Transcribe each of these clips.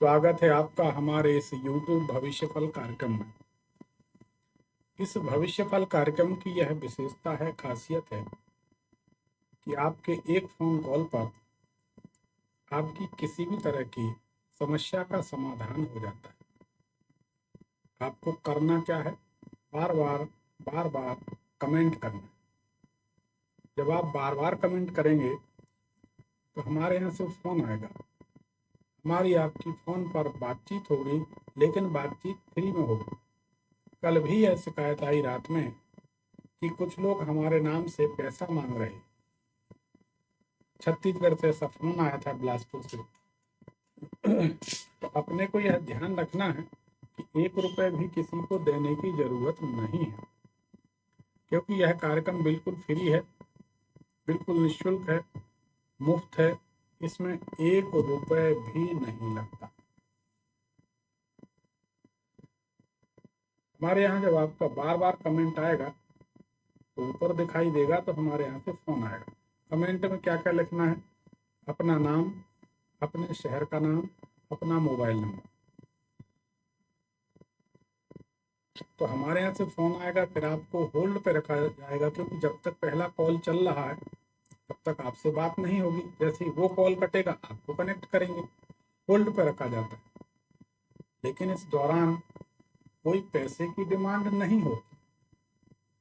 स्वागत है आपका हमारे इस YouTube भविष्य फल कार्यक्रम में। इस भविष्य फल कार्यक्रम की यह विशेषता है, खासियत है कि आपके एक फोन कॉल पर आपकी किसी भी तरह की समस्या का समाधान हो जाता है। आपको करना क्या है? बार बार कमेंट करना है। जब आप बार बार कमेंट करेंगे तो हमारे यहाँ से फोन आएगा, हमारी आपकी फोन पर बातचीत होगी, लेकिन बातचीत फ्री में होगी। कल भी यह शिकायत आई रात में कि कुछ लोग हमारे नाम से पैसा मांग रहे। छत्तीसगढ़ से ऐसा फोन आया था, बिलासपुर से। तो अपने को यह ध्यान रखना है कि 1 रुपए भी किसी को देने की जरूरत नहीं है, क्योंकि यह कार्यक्रम बिल्कुल फ्री है, बिल्कुल निःशुल्क है, मुफ्त है। इसमें 1 रुपए भी नहीं लगता। हमारे यहाँ जब आपका बार बार कमेंट आएगा तो ऊपर दिखाई देगा, तो हमारे यहाँ से फोन आएगा। कमेंट में क्या क्या लिखना है? अपना नाम, अपने शहर का नाम, अपना मोबाइल नंबर। तो हमारे यहाँ से फोन आएगा, फिर आपको होल्ड पे रखा जाएगा, क्योंकि जब तक पहला कॉल चल रहा है तब तक आपसे बात नहीं होगी। जैसे ही वो कॉल कटेगा आपको कनेक्ट करेंगे, होल्ड पे रखा जाता है। लेकिन इस दौरान कोई पैसे की डिमांड नहीं होती,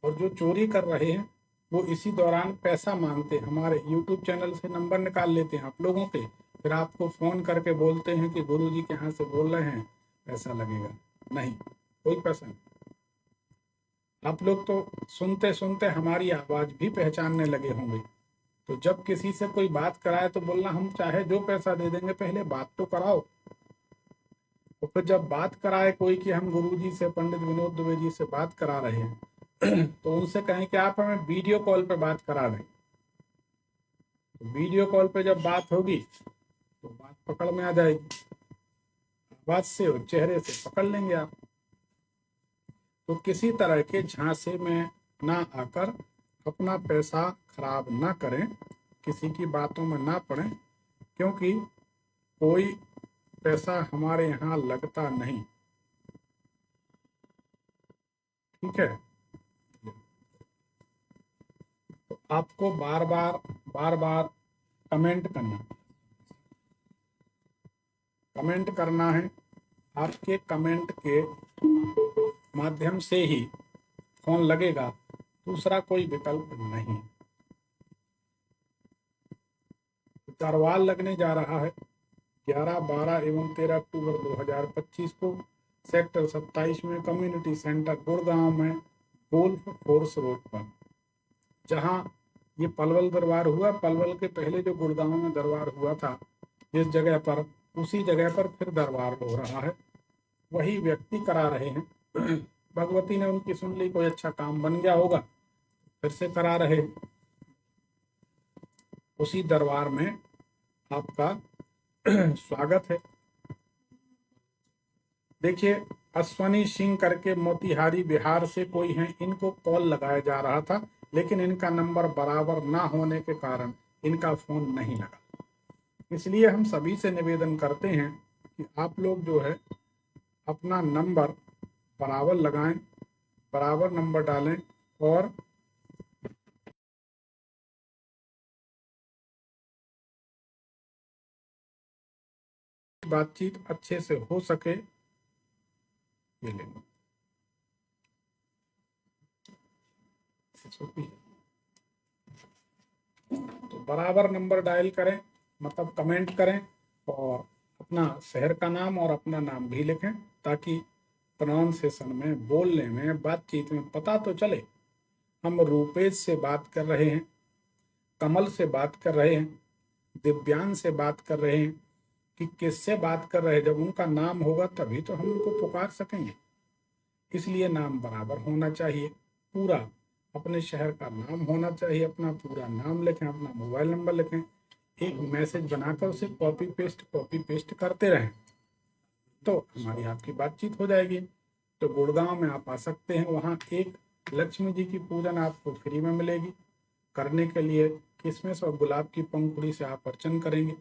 और जो चोरी कर रहे हैं वो इसी दौरान पैसा मांगते हैं। हमारे YouTube चैनल से नंबर निकाल लेते हैं आप लोगों के, फिर आपको फोन करके बोलते हैं कि गुरुजी के यहाँ से बोल रहे हैं, पैसा लगेगा। नहीं, कोई पैसा नहीं। आप लोग तो सुनते सुनते हमारी आवाज भी पहचानने लगे होंगे। तो जब किसी से कोई बात कराए तो बोलना, हम चाहे जो पैसा दे देंगे, पहले बात तो कराओ। तो फिर जब बात कराए कोई कि हम गुरुजी से, पंडित विनोद दुबे जी से बात करा रहे हैं, तो उनसे कहें कि आप हमें वीडियो कॉल पे बात करा दें। तो वीडियो कॉल पे जब बात होगी तो बात पकड़ में आ जाएगी, आवाज से और चेहरे से पकड़ लेंगे आप। तो किसी तरह के झांसे में ना आकर अपना पैसा खराब ना करें, किसी की बातों में ना पड़ें, क्योंकि कोई पैसा हमारे यहाँ लगता नहीं। ठीक है? तो आपको बार बार कमेंट करना है। आपके कमेंट के माध्यम से ही फोन लगेगा, दूसरा कोई विकल्प नहीं। दरबार लगने जा रहा है 11, 12 एवं 13 अक्टूबर 2025 को सेक्टर 27 में, कम्युनिटी सेंटर गुड़गांव में, गोल्फ कोर्स रोड पर। जहां ये पलवल दरबार हुआ, पलवल के पहले जो गुड़गांव में दरबार हुआ था, जिस जगह पर, उसी जगह पर फिर दरबार हो रहा है। वही व्यक्ति करा रहे हैं। भगवती ने उनकी सुन ली, कोई अच्छा काम बन गया होगा, फिर से करा रहे। उसी दरबार में आपका स्वागत है। देखिए, अश्वनी सिंह करके मोतिहारी बिहार से कोई हैं, इनको कॉल लगाया जा रहा था, लेकिन इनका नंबर बराबर ना होने के कारण इनका फोन नहीं लगा। इसलिए हम सभी से निवेदन करते हैं कि आप लोग जो है अपना नंबर बराबर लगाएं, बराबर नंबर डालें, और बातचीत अच्छे से हो सके। ये ले लो, तो बराबर नंबर डायल करें, मतलब कमेंट करें, और अपना शहर का नाम और अपना नाम भी लिखें, ताकि प्रोनाउंसिएशन में, बोलने में, बातचीत में पता तो चले हम रूपेश से बात कर रहे हैं, कमल से बात कर रहे हैं, दिव्यांग से बात कर रहे हैं, कि किससे बात कर रहे हैं। जब उनका नाम होगा तभी तो हम उनको पुकार सकेंगे। इसलिए नाम बराबर होना चाहिए, पूरा अपने शहर का नाम होना चाहिए, अपना पूरा नाम लिखें, अपना मोबाइल नंबर लिखें, एक मैसेज बनाकर उसे कॉपी पेस्ट करते रहें, तो हमारी आपकी बातचीत हो जाएगी। तो गुड़गांव में आप आ सकते हैं, वहाँ एक लक्ष्मी जी की पूजन आपको फ्री में मिलेगी। करने के लिए किशमिश और गुलाब की पंखुड़ी से आप अर्चन करेंगे।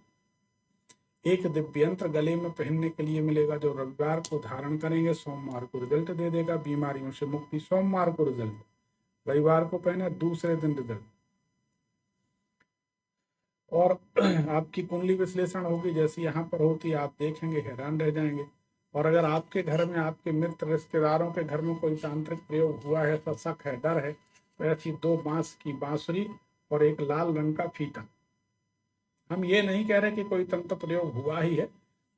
एक दिव्य यंत्र गले में पहनने के लिए मिलेगा जो रविवार को धारण करेंगे सोमवार को रिजल्ट दे देगा। बीमारियों से मुक्ति सोमवार को रिजल्ट, रविवार को पहने दूसरे दिन रिजल्ट। और आपकी कुंडली विश्लेषण होगी जैसी यहाँ पर होती है, आप देखेंगे हैरान रह जाएंगे। और अगर आपके घर में आपके मित्र रिश्तेदारों के घर में कोई तांत्रिक प्रयोग हुआ है, तो शक है, डर है, तो ऐसी 2 बांस की बांसुरी और एक लाल रंग का फीता। हम ये नहीं कह रहे कि कोई तंत्र प्रयोग हुआ ही है,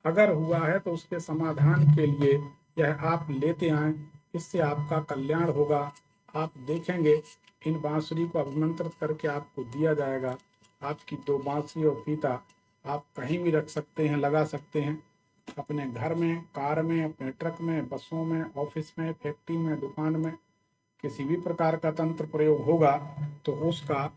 अगर हुआ है तो उसके समाधान के लिए यह आप लेते आए, इससे आपका कल्याण होगा। आप देखेंगे इन बांसुरी को अभिमंत्रित करके आपको दिया जाएगा। आपकी 2 बांसुरी और फीता आप कहीं भी रख सकते हैं, लगा सकते हैं, अपने घर में, कार में, अपने ट्रक में, बसों में, ऑफिस में, फैक्ट्री में, दुकान में। किसी भी प्रकार का तंत्र प्रयोग होगा तो उसका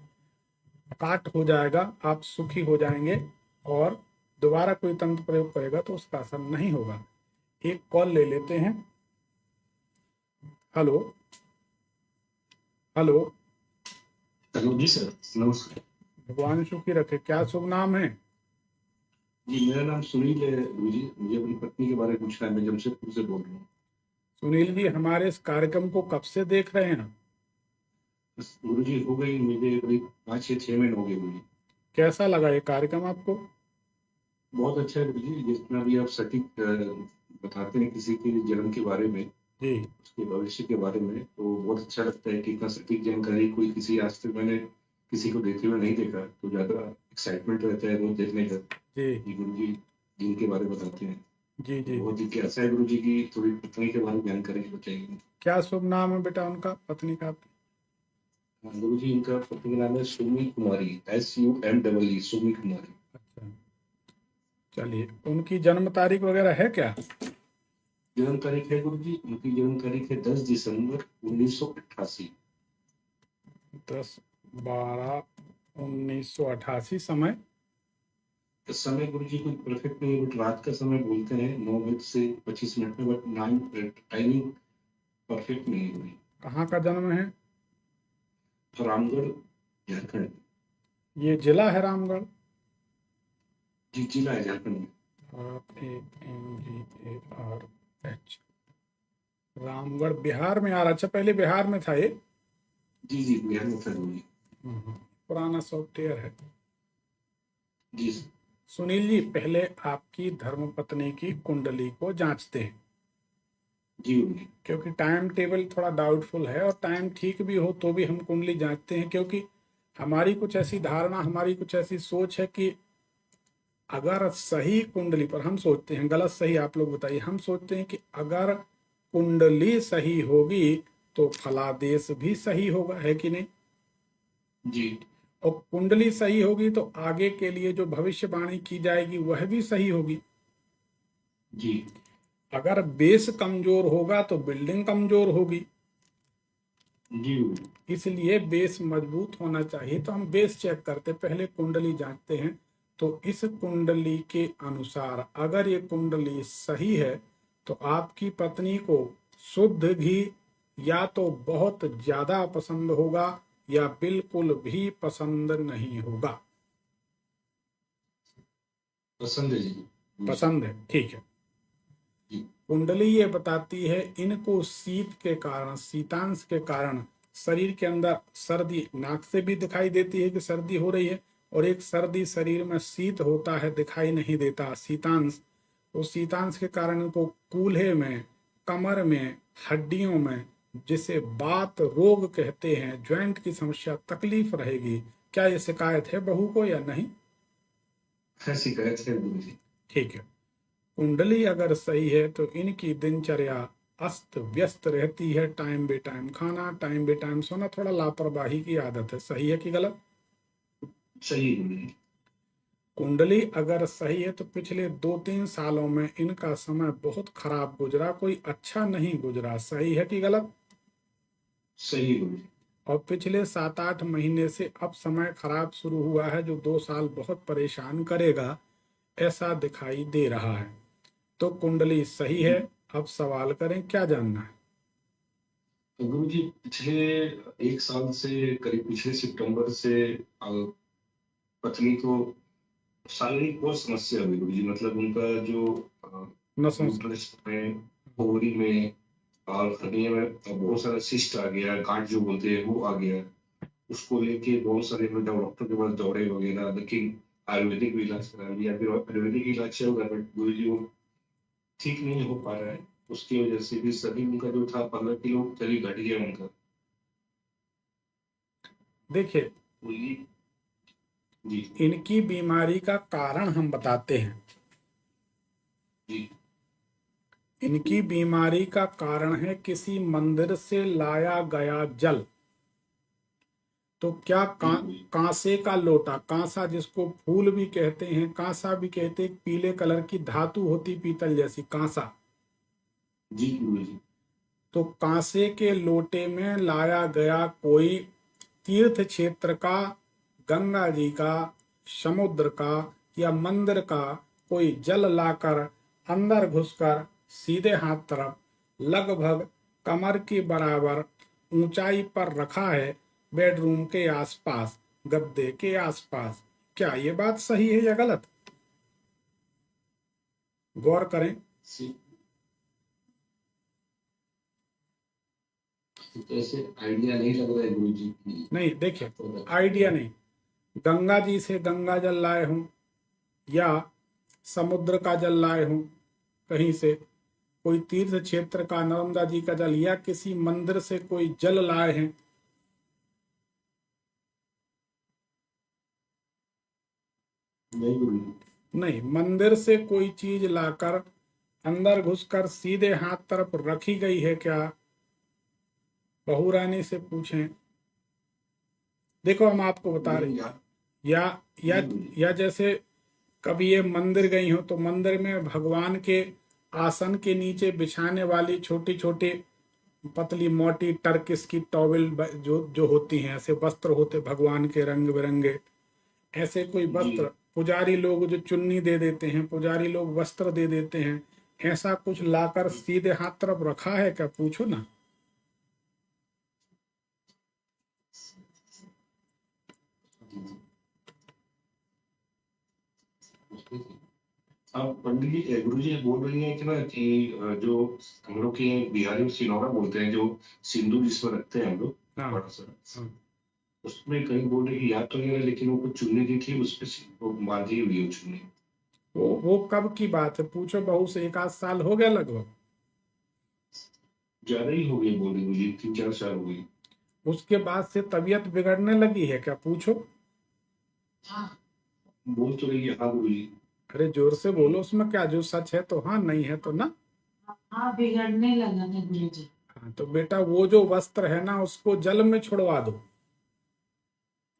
काट हो जाएगा, आप सुखी हो जाएंगे। और दोबारा कोई तंत्र प्रयोग करेगा तो उसका असर नहीं होगा। एक कॉल ले लेते हैं। Hello hello. हेलो जी सर, नमस्कार। भगवान सुखी रखे। क्या शुभ नाम है? जी मेरा नाम सुनील है गुरु जी। मुझे अपनी पत्नी के बारे में पूछना है। मैं जमशेदपुर से बोल रहा हूँ। सुनील जी, हमारे इस कार्यक्रम को कब से देख रहे हैं? गुरु जी हो गई मुझे करीब 5 या 6 महीने हो गए गुरु जी। कैसा लगा ये कार्यक्रम आपको? बहुत अच्छा है गुरु जी। जितना भी आप सटीक बताते हैं किसी के जन्म के बारे में, जी उसके भविष्य के बारे में, तो बहुत अच्छा लगता है कि इतना सटीक जानकारी कोई किसी आज तक मैंने किसी को देते हुए नहीं देखा, तो ज्यादा एक्साइटमेंट रहता है वो देखने का जी कि गुरु जी जिनके बारे में बताते हैं। जी जी बहुत जिज्ञासा है गुरु जी की, थोड़ी पत्नी के बारे में जानकारी बताइए। क्या शुभ नाम है बेटा उनका, पत्नी का? गुरु जी इनका पत्नी का नाम है सुमी कुमारी, SUMEE, सुमी कुमारी। अच्छा, चलिए, उनकी जन्म तारीख वगैरह है क्या? जन्म तारीख है गुरु जी, उनकी जन्म तारीख है 10 दिसंबर 1988। 10/12/1988। समय? इस समय गुरु जी कोई परफेक्ट नहीं, बट रात का समय बोलते हैं 9 बजे से 25 मिनट में, बट 9 टाइमिंग परफेक्ट नहीं है गुरु जी। कहाँ का जन्म है? रामगढ़, झारखंड। ये जिला है रामगढ़? जी जिला है झारखंड में। RAMGARH। रामगढ़ बिहार में आ रहा। अच्छा, पहले बिहार में था ये? जी जी बिहार में था गुरु जी। पुराना सॉफ्टवेयर है। जी सुनील जी, पहले आपकी धर्मपत्नी की कुंडली को जांचते हैं, जी गुरु जी। क्योंकि टाइम टेबल थोड़ा डाउटफुल है, और टाइम ठीक भी हो तो भी हम कुंडली जांचते हैं, क्योंकि हमारी कुछ ऐसी धारणा, हमारी कुछ ऐसी सोच है कि अगर सही कुंडली पर, हम सोचते हैं, गलत सही आप लोग बताइए, हम सोचते हैं कि अगर कुंडली सही होगी तो फलादेश भी सही होगा, है कि नहीं? जी और कुंडली सही होगी तो आगे के लिए जो भविष्यवाणी की जाएगी वह भी सही होगी। जी अगर बेस कमजोर होगा तो बिल्डिंग कमजोर होगी। जी गुरु जी। इसलिए बेस मजबूत होना चाहिए। तो हम बेस चेक करते, पहले कुंडली जांचते हैं। तो इस कुंडली के अनुसार अगर ये कुंडली सही है तो आपकी पत्नी को शुद्ध घी या तो बहुत ज्यादा पसंद होगा या बिल्कुल भी पसंद नहीं होगा। पसंद है जी। पसंद है, ठीक है। जी कुंडली ये बताती है इनको शीत के कारण, शीतांश के कारण शरीर के अंदर सर्दी, नाक से भी दिखाई देती है कि सर्दी हो रही है, और एक सर्दी शरीर में शीत होता है, दिखाई नहीं देता, शीतांश। तो शीतांश के कारण इनको कूल्हे में, कमर में, हड्डियों में, जिसे बात रोग कहते हैं, ज्वाइंट की समस्या, तकलीफ रहेगी। क्या ये शिकायत है बहू को या नहीं? शिकायत है गुरु जी। ठीक है। कुंडली अगर सही है तो इनकी दिनचर्या अस्त व्यस्त रहती है। टाइम बे टाइम खाना, टाइम बे टाइम सोना, थोड़ा लापरवाही की आदत है। सही है कि गलत? सही है गुरु जी। कुंडली अगर सही है तो पिछले 2-3 सालों में इनका समय बहुत खराब गुजरा, कोई अच्छा नहीं गुजरा। सही है कि गलत? सही है गुरु जी। और पिछले 7-8 महीने से अब समय खराब शुरू हुआ है, जो 2 साल बहुत परेशान करेगा, ऐसा दिखाई दे रहा है। तो कुंडली सही है। अब सवाल करें, क्या जानना है? तो गुरु जी पिछले 1 साल से, करीब पिछले सितंबर से पत्नी को शारीरिक बहुत समस्या हुई गुरुजी, मतलब उनका जो नसों से। यूट्रस में, ओवरी में और हड्डियों में बहुत सारा सिस्ट आ गया, गांठ जो बोलते हैं वो आ गया। उसको लेके बहुत सारे लोग डॉक्टर के पास दौड़े वगैरह, लेकिन आयुर्वेदिक भी इलाज करा लिया, फिर आयुर्वेदिक इलाज चल रहा है, बट गुरुजी वो ठीक नहीं हो पा रहा है। उसकी वजह से भी सभी उनका जो था 15 किलो करीब घट गया उनका। देखिए, जी जी इनकी बीमारी का कारण हम बताते हैं। जी इनकी बीमारी का कारण है किसी मंदिर से लाया गया जल। तो क्या कांसे का लोटा, कांसा जिसको फूल भी कहते हैं, कांसा भी कहते हैं, पीले कलर की धातु होती पीतल जैसी, कांसा। जी गुरुजी। तो कांसे के लोटे में लाया गया कोई तीर्थ क्षेत्र का, गंगा जी का, समुद्र का या मंदिर का कोई जल लाकर अंदर घुसकर सीधे हाथ तरफ लगभग कमर के बराबर ऊंचाई पर रखा है, बेडरूम के आसपास, गद्दे के आसपास। क्या ये बात सही है या गलत? गौर करें। तो ऐसे आइडिया नहीं लग रहा है गुरुजी की। नहीं, देखिए, आइडिया नहीं। गंगा जी से गंगा जल लाए हूं या समुद्र का जल लाए हूं, कहीं से कोई तीर्थ क्षेत्र का, नर्मदा जी का जल, या किसी मंदिर से कोई जल लाए हैं, नहीं गुरुजी। नहीं, मंदिर से कोई चीज लाकर अंदर घुसकर सीधे हाथ तरफ रखी गई है क्या? बहू रानी से पूछें। देखो, हम आपको बता रहे हैं। या या या जैसे कभी ये मंदिर गई हो तो मंदिर में भगवान के आसन के नीचे बिछाने वाली छोटी छोटी पतली मोटी टर्किस की टॉवेल जो जो होती हैं, ऐसे वस्त्र होते भगवान के रंग बिरंगे, ऐसे कोई वस्त्र पुजारी लोग जो चुन्नी दे देते हैं, पुजारी लोग वस्त्र दे देते हैं, ऐसा कुछ लाकर सीधे हाथ तरफ रखा है क्या? पूछो ना। अब पंडित जी, गुरु जी बोल रही हैं कि ना कि जो हम लोग के बिहारी में सिनौरा बोलते हैं, जो सिंदूर जिसमें रखते हैं हम लोग, हाँ, बड़ा सा, हाँ। उसमें कहीं बोल रही कि याद तो नहीं है, लेकिन वो कुछ चुन्नी दी थी, उस पे वो बांधी हुई है वो चुन्नी। वो कब की बात है? पूछो बहू से। 1 आध साल हो गया लगभग। ज्यादा ही हो गई बोल रही मुझे, 3-4 साल हो गई। उसके बाद से तबीयत बिगड़ने लगी है क्या? पूछो। बोल तो रही है हाँ गुरु जी। अरे जोर से बोलो, उसमें क्या, जो सच है तो हाँ, नहीं है तो ना। हाँ, बिगड़ने लगा है गुरुजी। हाँ, तो बेटा वो जो वस्त्र है ना, उसको जल में छुड़वा दो।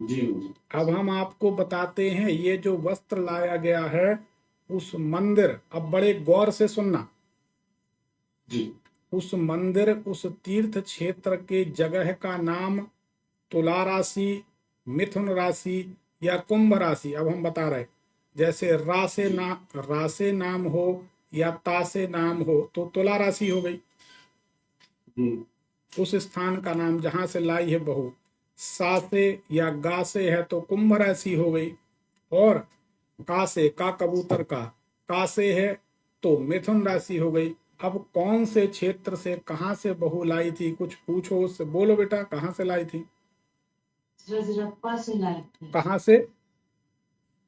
जी गुरु जी। अब हम आपको बताते हैं, ये जो वस्त्र लाया गया है उस मंदिर, अब बड़े गौर से सुनना, जी उस मंदिर, उस तीर्थ क्षेत्र के जगह का नाम तुला राशि, मिथुन राशि या कुंभ राशि। अब हम बता रहे, जैसे रासे नाम हो या तासे नाम हो तो तुला राशि हो गई, उस स्थान का नाम जहां से लाई है बहू। सासे या गासे है तो कुंभ राशि हो गई, और कासे का कबूतर का कासे है तो मिथुन राशि हो गई। अब कौन से क्षेत्र से, कहां से बहू लाई थी, कुछ पूछो उससे। बोलो बेटा, कहां से लाई थी? रजरप्पा से लाए थे। कहां से?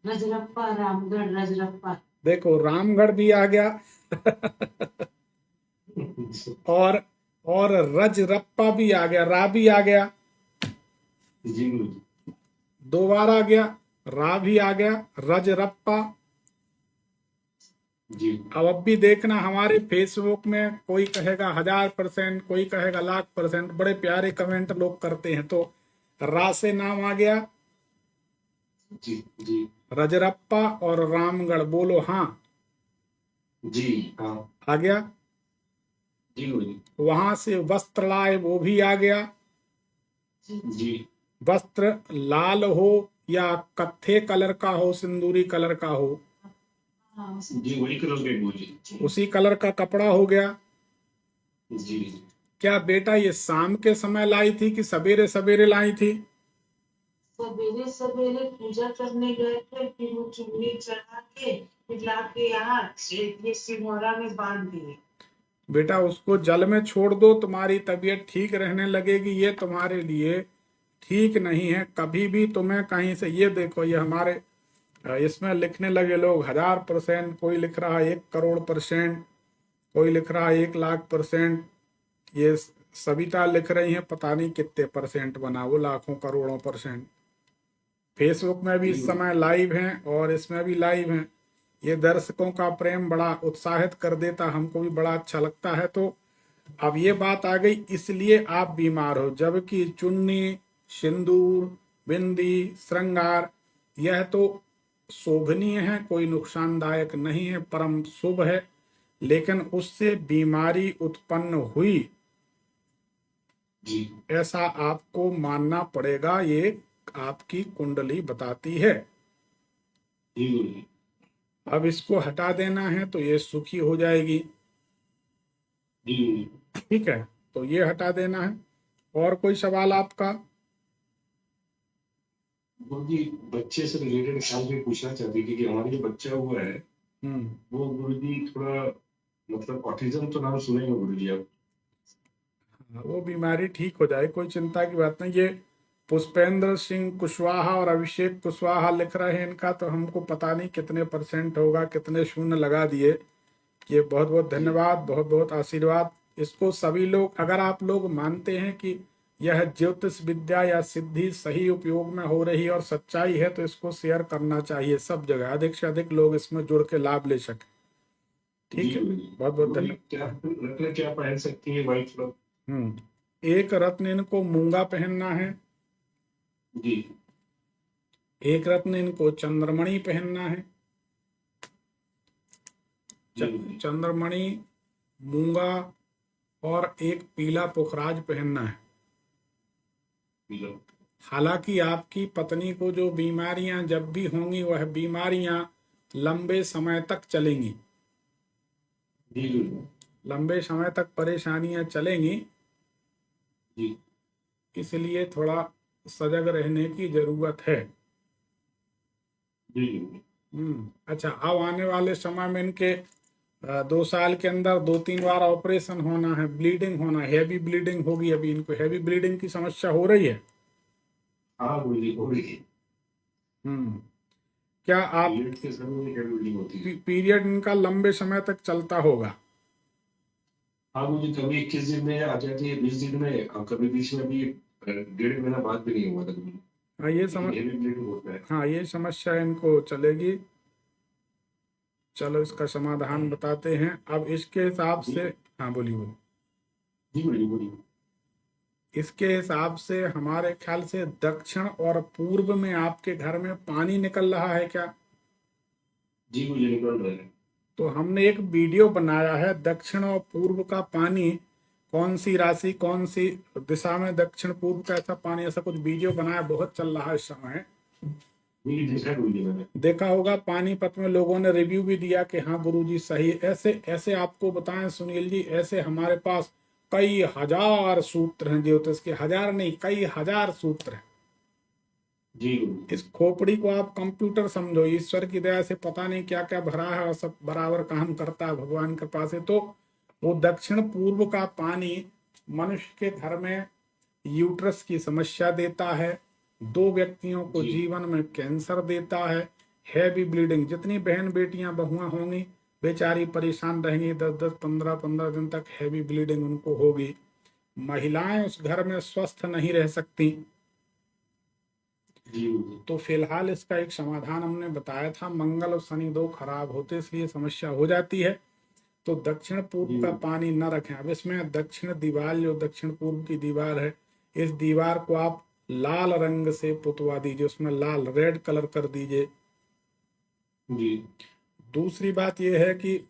रजरप्पा, रामगढ़ रजरप्पा। देखो, रामगढ़ भी आ गया और रजरप्पा भी आ गया, रा भी आ गया, जी गुरु जी। 2 बार आ गया, रा भी आ गया, रजरप्पा। जी अब भी देखना, हमारे फेसबुक में कोई कहेगा 1000%, कोई कहेगा 1,00,000%, बड़े प्यारे कमेंट लोग करते हैं। तो रा से नाम आ गया, जी जी रजरप्पा और रामगढ़। बोलो हाँ। जी हाँ आ गया। जी गुरु जी। वहां से वस्त्र लाए, वो भी आ गया। जी वस्त्र लाल हो या कत्थे कलर का हो, सिंदूरी कलर का हो, जी वही करोगे गुरु जी। उसी कलर का कपड़ा हो गया। जी क्या बेटा ये शाम के समय लाई थी कि सवेरे सवेरे लाई थी? सवेरे सवेरे पूजा करने गए थे, फिर वो चुन्नी चढ़ा के फिर लाके यहाँ ये सिंघोड़ा में बांध दिए। बेटा उसको जल में छोड़ दो, तुम्हारी तबीयत ठीक रहने लगेगी। ये तुम्हारे लिए ठीक नहीं है। कभी भी तुम्हें कहीं से, ये देखो ये हमारे इसमें लिखने लगे लोग 1000%, कोई लिख रहा है 1 करोड़%, कोई लिख रहा है 1 लाख%। ये सविता लिख रही है पता नहीं कितने % बना, वो लाखों करोड़ों %। फेसबुक में भी इस समय लाइव हैं और इसमें भी लाइव हैं। ये दर्शकों का प्रेम बड़ा उत्साहित कर देता, हमको भी बड़ा अच्छा लगता है। तो अब ये बात आ गई, इसलिए आप बीमार हो। जबकि चुन्नी, सिंदूर, बिंदी, श्रृंगार यह तो शोभनीय है, कोई नुकसानदायक नहीं है, परम शुभ है। लेकिन उससे बीमारी उत्पन्न हुई जी ऐसा आपको मानना पड़ेगा। ये आपकी कुंडली बताती है। जी गुरुजी। अब इसको हटा देना है तो ये सुखी हो जाएगी। जी गुरुजी। ठीक है, तो ये हटा देना है। और कोई सवाल आपका? गुरुजी बच्चे से रिलेटेड सवाल भी पूछना चाहती थी कि हमारा जो बच्चा हुआ है वो गुरुजी थोड़ा मतलब ऑटिज्म तो नाम सुने हो गुरुजी आप? वो बीमारी ठीक हो जाए, कोई चिंता की बात नहीं। ये पुष्पेंद्र सिंह कुशवाहा और अभिषेक कुशवाहा लिख रहे हैं, इनका तो हमको पता नहीं कितने % होगा, कितने शून्य लगा दिए। ये बहुत बहुत धन्यवाद, बहुत बहुत आशीर्वाद। इसको सभी लोग, अगर आप लोग मानते हैं कि यह ज्योतिष विद्या या सिद्धि सही उपयोग में हो रही है और सच्चाई है, तो इसको शेयर करना चाहिए सब जगह, अधिक से अधिक लोग इसमें जुड़ के लाभ ले सकें। ठीक है, बहुत बहुत धन्यवाद। क्या पहन सकती है वाइफ लोग? एक रत्न इनको मूंगा पहनना है, जी। एक रत्न इनको चंद्रमणि पहनना है। चंद्रमणि, मूंगा और एक पीला पुखराज पहनना है। हालांकि आपकी पत्नी को जो बीमारियां जब भी होंगी वह बीमारियां लंबे समय तक चलेंगी, लंबे समय तक परेशानियां चलेंगी। इसलिए थोड़ा सजग रहने की जरूरत है। अच्छा, अब आने वाले समय में इनके 2 साल के अंदर 2-3 बार ऑपरेशन होना है, ब्लीडिंग होना, हैवी ब्लीडिंग होगी। अभी इनको हैवी ब्लीडिंग की समस्या हो रही है। हाँ हो रही है। क्या आप पीरियड के समय में ब्लीडिंग होती है? पीरियड इनका लंबे समय तक चलता होगा। हाँ मुझे कभी 21 दिन में आ जाती है, 20 दिन में, और कभी बीच में भी 1.5 महीना बाद भी नहीं हुआ था कभी। हाँ ये ब्लीडिंग होता है। हाँ ये समस्या इनको चलेगी। चलो इसका समाधान बताते हैं। अब इसके हिसाब से, हाँ बोलिए। जी बोलिए। इसके हिसाब से हमारे ख्याल से दक्षिण और पूर्व में आपके घर में पानी निकल रहा है क्या? जी मुझे निकल रहा है। तो हमने एक वीडियो बनाया है, दक्षिण और पूर्व का पानी, कौन सी राशि कौन सी दिशा में दक्षिण पूर्व का ऐसा पानी, ऐसा कुछ वीडियो बनाया, बहुत चल रहा है इस समय। देखा होगा, पानीपत में लोगों ने रिव्यू भी दिया कि हाँ गुरुजी सही। ऐसे ऐसे आपको बताएं सुनील जी, ऐसे हमारे पास कई हजार सूत्र हैं ज्योतिष के, हजार नहीं कई हजार सूत्र हैं। जी। इस खोपड़ी को आप कंप्यूटर समझो, ईश्वर की दया से पता नहीं क्या क्या भरा है और सब बराबर काम करता है भगवान के पास है। तो वो दक्षिण पूर्व का पानी मनुष्य के घर में यूट्रस की समस्या देता है, 2 व्यक्तियों को जीवन में कैंसर देता है, हैवी ब्लीडिंग, जितनी बहन बेटियां बहुआं होंगी बेचारी परेशान रहेंगी, 10-10 15-15 दिन तक हैवी ब्लीडिंग उनको होगी। महिलाएं उस घर में स्वस्थ नहीं रह सकती। तो फिलहाल इसका एक समाधान हमने बताया था, मंगल और शनि 2 खराब होते इसलिए समस्या हो जाती है। तो दक्षिण पूर्व का पानी न रखें। अब इसमें दक्षिण दीवार, जो दक्षिण पूर्व की दीवार है, इस दीवार को आप लाल रंग से पुतवा दीजिए, उसमें लाल रेड कलर कर दीजिए। दूसरी बात यह है कि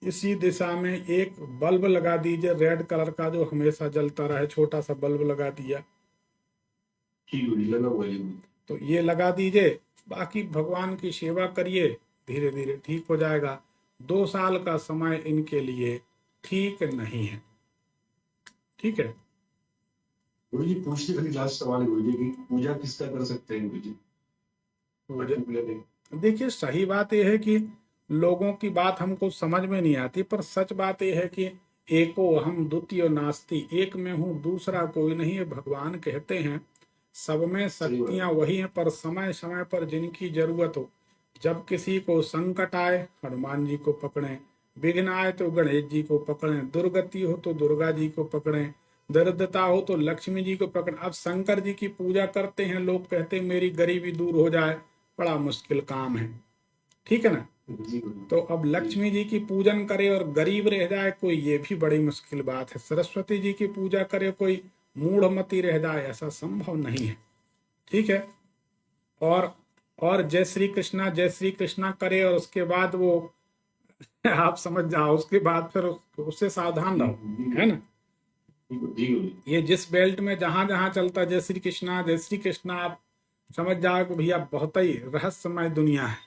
इसी दिशा में एक बल्ब लगा दीजिए रेड कलर का, जो हमेशा जलता रहे, छोटा सा बल्ब लगा दिया। तो ये लगा दीजिए, बाकी भगवान की सेवा करिए, धीरे धीरे ठीक हो जाएगा। 2 साल का समय इनके लिए ठीक नहीं है। ठीक है, गुरु जी पूछते खाली लास्ट सवाल है गुरु जी की पूजा किसका कर सकते हैं गुरु जी पर्टिकुलरली? देखिए, सही बात यह है कि लोगों की बात हमको समझ में नहीं आती, पर सच बात यह है कि एको हम द्वितीय नास्ति, एक में हूँ दूसरा कोई नहीं है। भगवान कहते हैं सब में शक्तियां वही हैं, पर समय समय पर जिनकी जरूरत हो। जब किसी को संकट आए हनुमान जी को पकड़ें, विघ्न आए तो गणेश जी को पकड़ें, दुर्गति हो तो दुर्गा जी को पकड़ें, दरिद्रता हो तो लक्ष्मी जी को पकड़ें। अब शंकर जी की पूजा करते हैं लोग, कहते हैं मेरी गरीबी दूर हो जाए, बड़ा मुश्किल काम है, ठीक है ना। जी गुरु जी। तो अब लक्ष्मी जी की पूजन करे और गरीब रह जाए कोई, ये भी बड़ी मुश्किल बात है। सरस्वती जी की पूजा करे कोई मूढ़मती रह जाए, ऐसा संभव नहीं है, ठीक है। और जय श्री कृष्णा करे और उसके बाद वो आप समझ जाओ, उसके बाद फिर उससे सावधान रहो, है ना। जी गुरु जी। ये जिस बेल्ट में जहां जहां चलता जय श्री कृष्णा, आप समझ जाओ कि भैया बहुत ही रहस्यमय दुनिया है।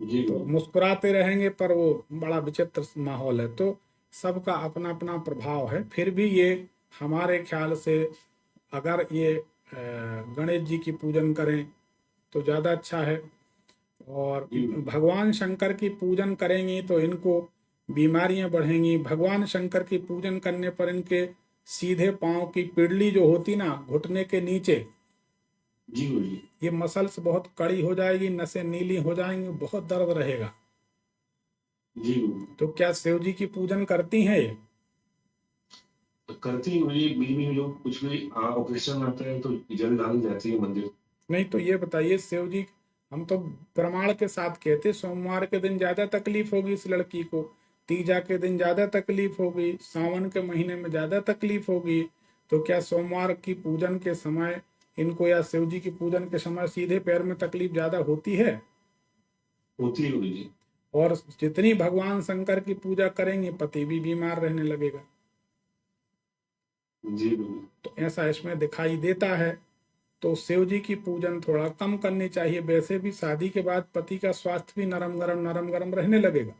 जी तो गुरु मुस्कुराते रहेंगे पर वो बड़ा विचित्र माहौल है। तो सबका अपना अपना प्रभाव है। फिर भी ये हमारे ख्याल से अगर ये गणेश जी की पूजन करें तो ज़्यादा अच्छा है। और भगवान शंकर की पूजन करेंगे तो इनको बीमारियां बढ़ेंगी। भगवान शंकर की पूजन करने पर इनके सीधे पांव की पिड़ली जो होती ना, घुटने के नीचे, जी गुरु जी। ये मसल्स बहुत कड़ी हो जाएगी, नसें नीली हो जाएंगी, बहुत दर्द रहेगा। जी गुरु तो क्या शिव जी की पूजन करती हैं ये? तो करती है गुरु जी। बीच में जो कुछ भी ऑपरेशन आता है तो जल डाली जाती है मंदिर। नहीं तो ये बताइए, शिव जी हम तो प्रमाण के साथ कहते, सोमवार के दिन ज्यादा तकलीफ होगी इस लड़की को, तीजा के दिन ज्यादा तकलीफ होगी, सावन के महीने में ज्यादा तकलीफ होगी। तो क्या सोमवार की पूजन के समय इनको या शिव जी की पूजन के समय सीधे पैर में तकलीफ ज्यादा होती है? होती है गुरु जी। और जितनी भगवान शंकर की पूजा करेंगे पति भी बीमार रहने लगेगा। जी गुरु। तो ऐसा इसमें दिखाई देता है। तो शिव जी की पूजन थोड़ा कम करनी चाहिए। वैसे भी शादी के बाद पति का स्वास्थ्य भी नरम गरम रहने लगेगा।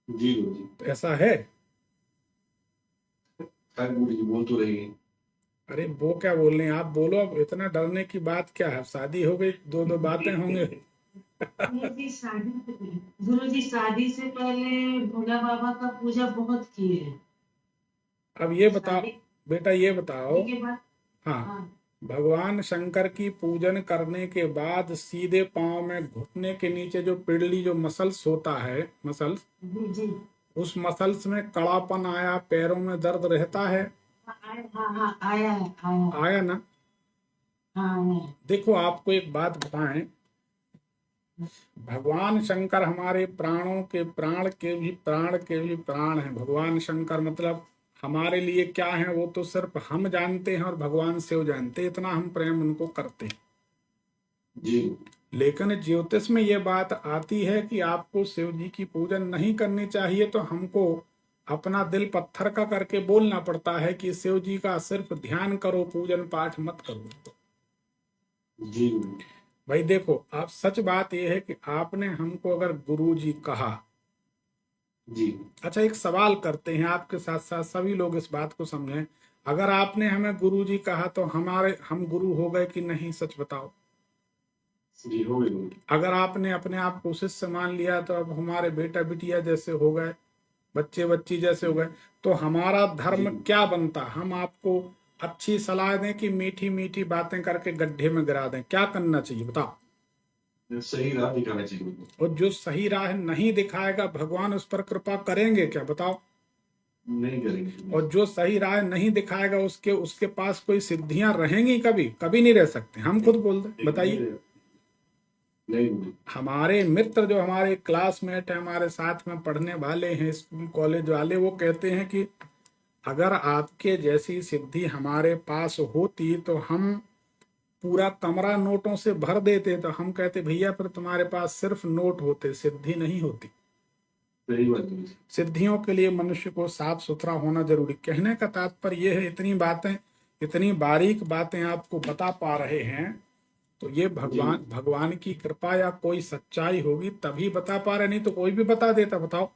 जी गुरु जी। तो ऐसा है। खैर गुरु जी बोल तो रही है। अरे वो क्या बोल रहे हैं आप, बोलो। अब इतना डरने की बात क्या है, शादी हो गई, दो बातें होंगे। गुरु जी शादी से पहले भोला बाबा का पूजा बहुत किए हैं। अब ये बताओ बेटा, ये बताओ, शादी के बाद हाँ, भगवान शंकर की पूजन करने के बाद सीधे पांव में घुटने के नीचे जो पिड़ली जो मसल्स होता है, मसल्स, जी उस मसल्स में कड़ापन आया, पैरों में दर्द रहता है? हाँ आया है आया ना। हाँ। देखो आपको एक बात बताएं, भगवान शंकर हमारे प्राणों के प्राण के भी प्राण हैं। भगवान शंकर मतलब हमारे लिए क्या है वो तो सिर्फ हम जानते हैं और भगवान शिव जानते हैं, इतना हम प्रेम उनको करते हैं। जी लेकिन ज्योतिष में ये बात आती है कि आपको शिव जी की पूजन नहीं करनी चाहिए। तो हमको अपना दिल पत्थर का करके बोलना पड़ता है कि शिव जी का सिर्फ ध्यान करो, पूजन पाठ मत करो। जी गुरु। भाई देखो, आप सच बात यह है कि आपने हमको अगर गुरु जी कहा, जी अच्छा एक सवाल करते हैं आपके साथ साथ सभी लोग इस बात को समझें, अगर आपने हमें गुरु जी कहा तो हम गुरु हो गए कि नहीं, सच बताओ। जी हो गए गुरु। अगर आपने अपने आप को शिष्य मान लिया तो अब हमारे बेटा बिटिया जैसे हो गए, बच्चे बच्ची जैसे हो गए। तो हमारा धर्म क्या बनता? हम आपको अच्छी सलाह दें कि मीठी मीठी बातें करके गड्ढे में गिरा दें? क्या करना चाहिए बताओ। सही राह दिखाना चाहिए गुरु। और जो सही राह नहीं दिखाएगा भगवान उस पर कृपा करेंगे क्या, बताओ। नहीं करेंगे। और जो सही राह नहीं दिखाएगा उसके पास कोई सिद्धियां रहेंगी? कभी नहीं रह सकते। हम खुद बोल दें, बताइए। नहीं गुरु। हमारे मित्र जो हमारे क्लासमेट हैं, हमारे साथ में पढ़ने वाले हैं, स्कूल कॉलेज वाले, वो कहते हैं कि अगर आपके जैसी सिद्धि हमारे पास होती तो हम पूरा कमरा नोटों से भर देते। तो हम कहते भैया फिर तुम्हारे पास सिर्फ नोट होते, सिद्धि नहीं होती। सही बात है। सिद्धियों के लिए मनुष्य को साफ सुथरा होना जरूरी। कहने का तात्पर्य यह है, इतनी बातें, इतनी बारीक बातें आपको बता पा रहे हैं तो ये भगवान की कृपा या कोई सच्चाई होगी तभी बता पा रहे, नहीं तो कोई भी बता देता। बताओ।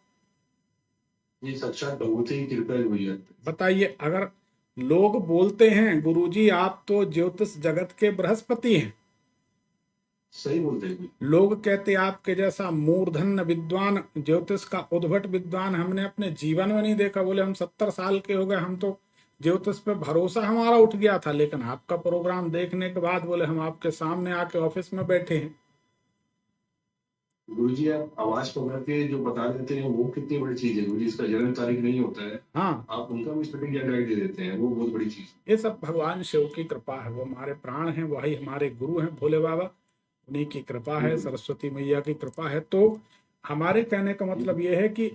ये साक्षात भगवती की कृपा है भैया। बताइए, अगर लोग बोलते हैं गुरुजी आप तो ज्योतिष जगत के बृहस्पति हैं। सही बोलते हैं। लोग कहते आपके जैसा मूर्धन्य विद्वान, ज्योतिष का उद्भट विद्वान हमने अपने जीवन में नहीं देखा। बोले हम 70 साल के हो गए, हम तो ज्योतिष पे भरोसा हमारा उठ गया था, लेकिन आपका प्रोग्राम देखने के बाद बोले हम आपके सामने आके ऑफिस में बैठे हैं। गुरुजी आप आवाज पकड़ के जो बता देते हैं वो कितनी बड़ी चीज है गुरुजी। इसका जन्म तारीख नहीं होता है, हाँ, आप उनका भी सटीक जानकारी दे देते हैं, वो बहुत बड़ी चीज है। ये सब भगवान शिव की कृपा है। वो हमारे प्राण हैं, वही हमारे गुरु हैं भोले बाबा, उन्हीं की कृपा है, सरस्वती मैया की कृपा है। तो हमारे कहने का मतलब ये है कि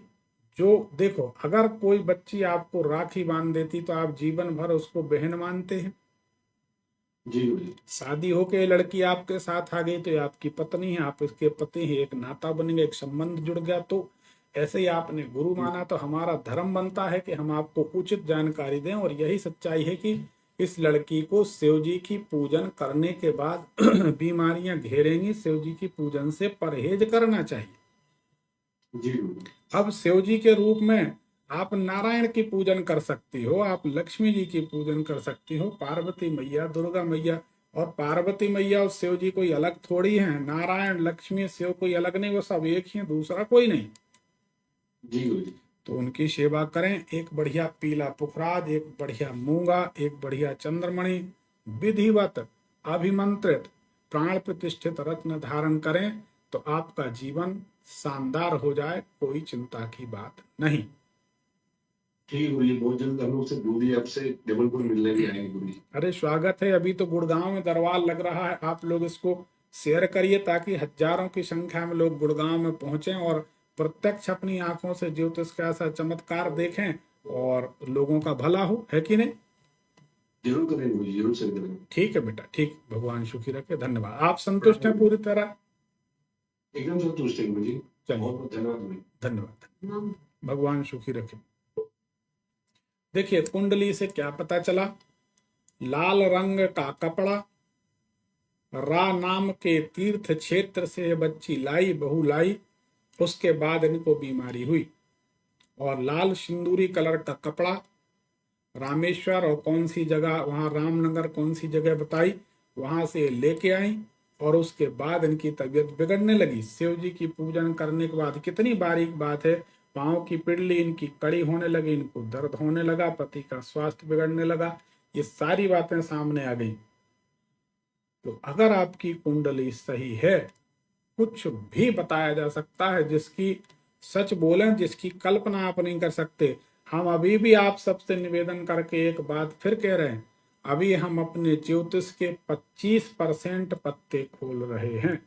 जो देखो, अगर कोई बच्ची आपको राखी बांध देती तो आप जीवन भर उसको बहन मानते हैं। जी गुरुजी। शादी होके लड़की आपके साथ आ गई तो ये आपकी पत्नी है, आप इसके पति हैं, एक नाता बन गया, एक संबंध जुड़ गया। तो ऐसे ही आपने गुरु माना तो हमारा धर्म बनता है कि हम आपको उचित जानकारी दें। और यही सच्चाई है कि इस लड़की को शिव जी की पूजन करने के बाद बीमारियां घेरेंगी, शिव जी की पूजन से परहेज करना चाहिए। जी गुरुजी। अब शिव जी के रूप में आप नारायण की पूजन कर सकती हो, आप लक्ष्मी जी की पूजन कर सकती हो, पार्वती मैया, दुर्गा मैया। और पार्वती मैया और शिव जी कोई अलग थोड़ी हैं, नारायण लक्ष्मी शिव कोई अलग नहीं, वो सब एक ही हैं, दूसरा कोई नहीं। जी गुरुजी। तो उनकी सेवा करें। एक बढ़िया पीला पुखराज, एक बढ़िया मूंगा, एक बढ़िया चंद्रमणि विधिवत अभिमंत्रित प्राण प्रतिष्ठित रत्न धारण करें तो आपका जीवन शानदार हो जाए, कोई चिंता की बात नहीं। ठीक है गुरुजी, बहुत जल्द हम लोग से दूरी आपसे जबलपुर मिलने भी आएंगे गुरुजी। अरे स्वागत है। अभी तो गुड़गांव में दरबार लग रहा है, आप लोग इसको शेयर करिए ताकि हजारों की संख्या में लोग गुड़गांव में पहुंचे और प्रत्यक्ष अपनी आंखों से ज्योतिष का ऐसा चमत्कार देखें और लोगों का भला हो, है कि नहीं? जरूर करेंगे गुरुजी, जरूर शेयर करेंगे। ठीक है बेटा, ठीक। भगवान सुखी रखे। धन्यवाद। आप संतुष्ट हैं पूरी तरह? एकदम संतुष्ट है गुरुजी। चलिए, बहुत बहुत धन्यवाद गुरुजी। धन्यवाद। भगवान सुखी रखे। देखिए कुंडली से क्या पता चला। लाल रंग का कपड़ा, रा नाम के तीर्थ क्षेत्र से बच्ची लाई, बहू लाई, उसके बाद इनको बीमारी हुई। और लाल सिंदूरी कलर का कपड़ा, रामेश्वर और कौन सी जगह, वहां रामनगर कौन सी जगह बताई, वहां से लेके आई और उसके बाद इनकी तबीयत बिगड़ने लगी। शिव जी की पूजन करने के बाद, कितनी बारीक बात है, पाँव की पिड़ली इनकी कड़ी होने लगी, इनको दर्द होने लगा, पति का स्वास्थ्य बिगड़ने लगा, ये सारी बातें सामने आ गई। तो अगर आपकी कुंडली सही है, कुछ भी बताया जा सकता है, जिसकी सच बोलें, जिसकी कल्पना आप नहीं कर सकते। हम अभी भी आप सबसे निवेदन करके एक बात फिर कह रहे हैं, अभी हम अपने ज्योतिष के 25% पत्ते खोल रहे हैं।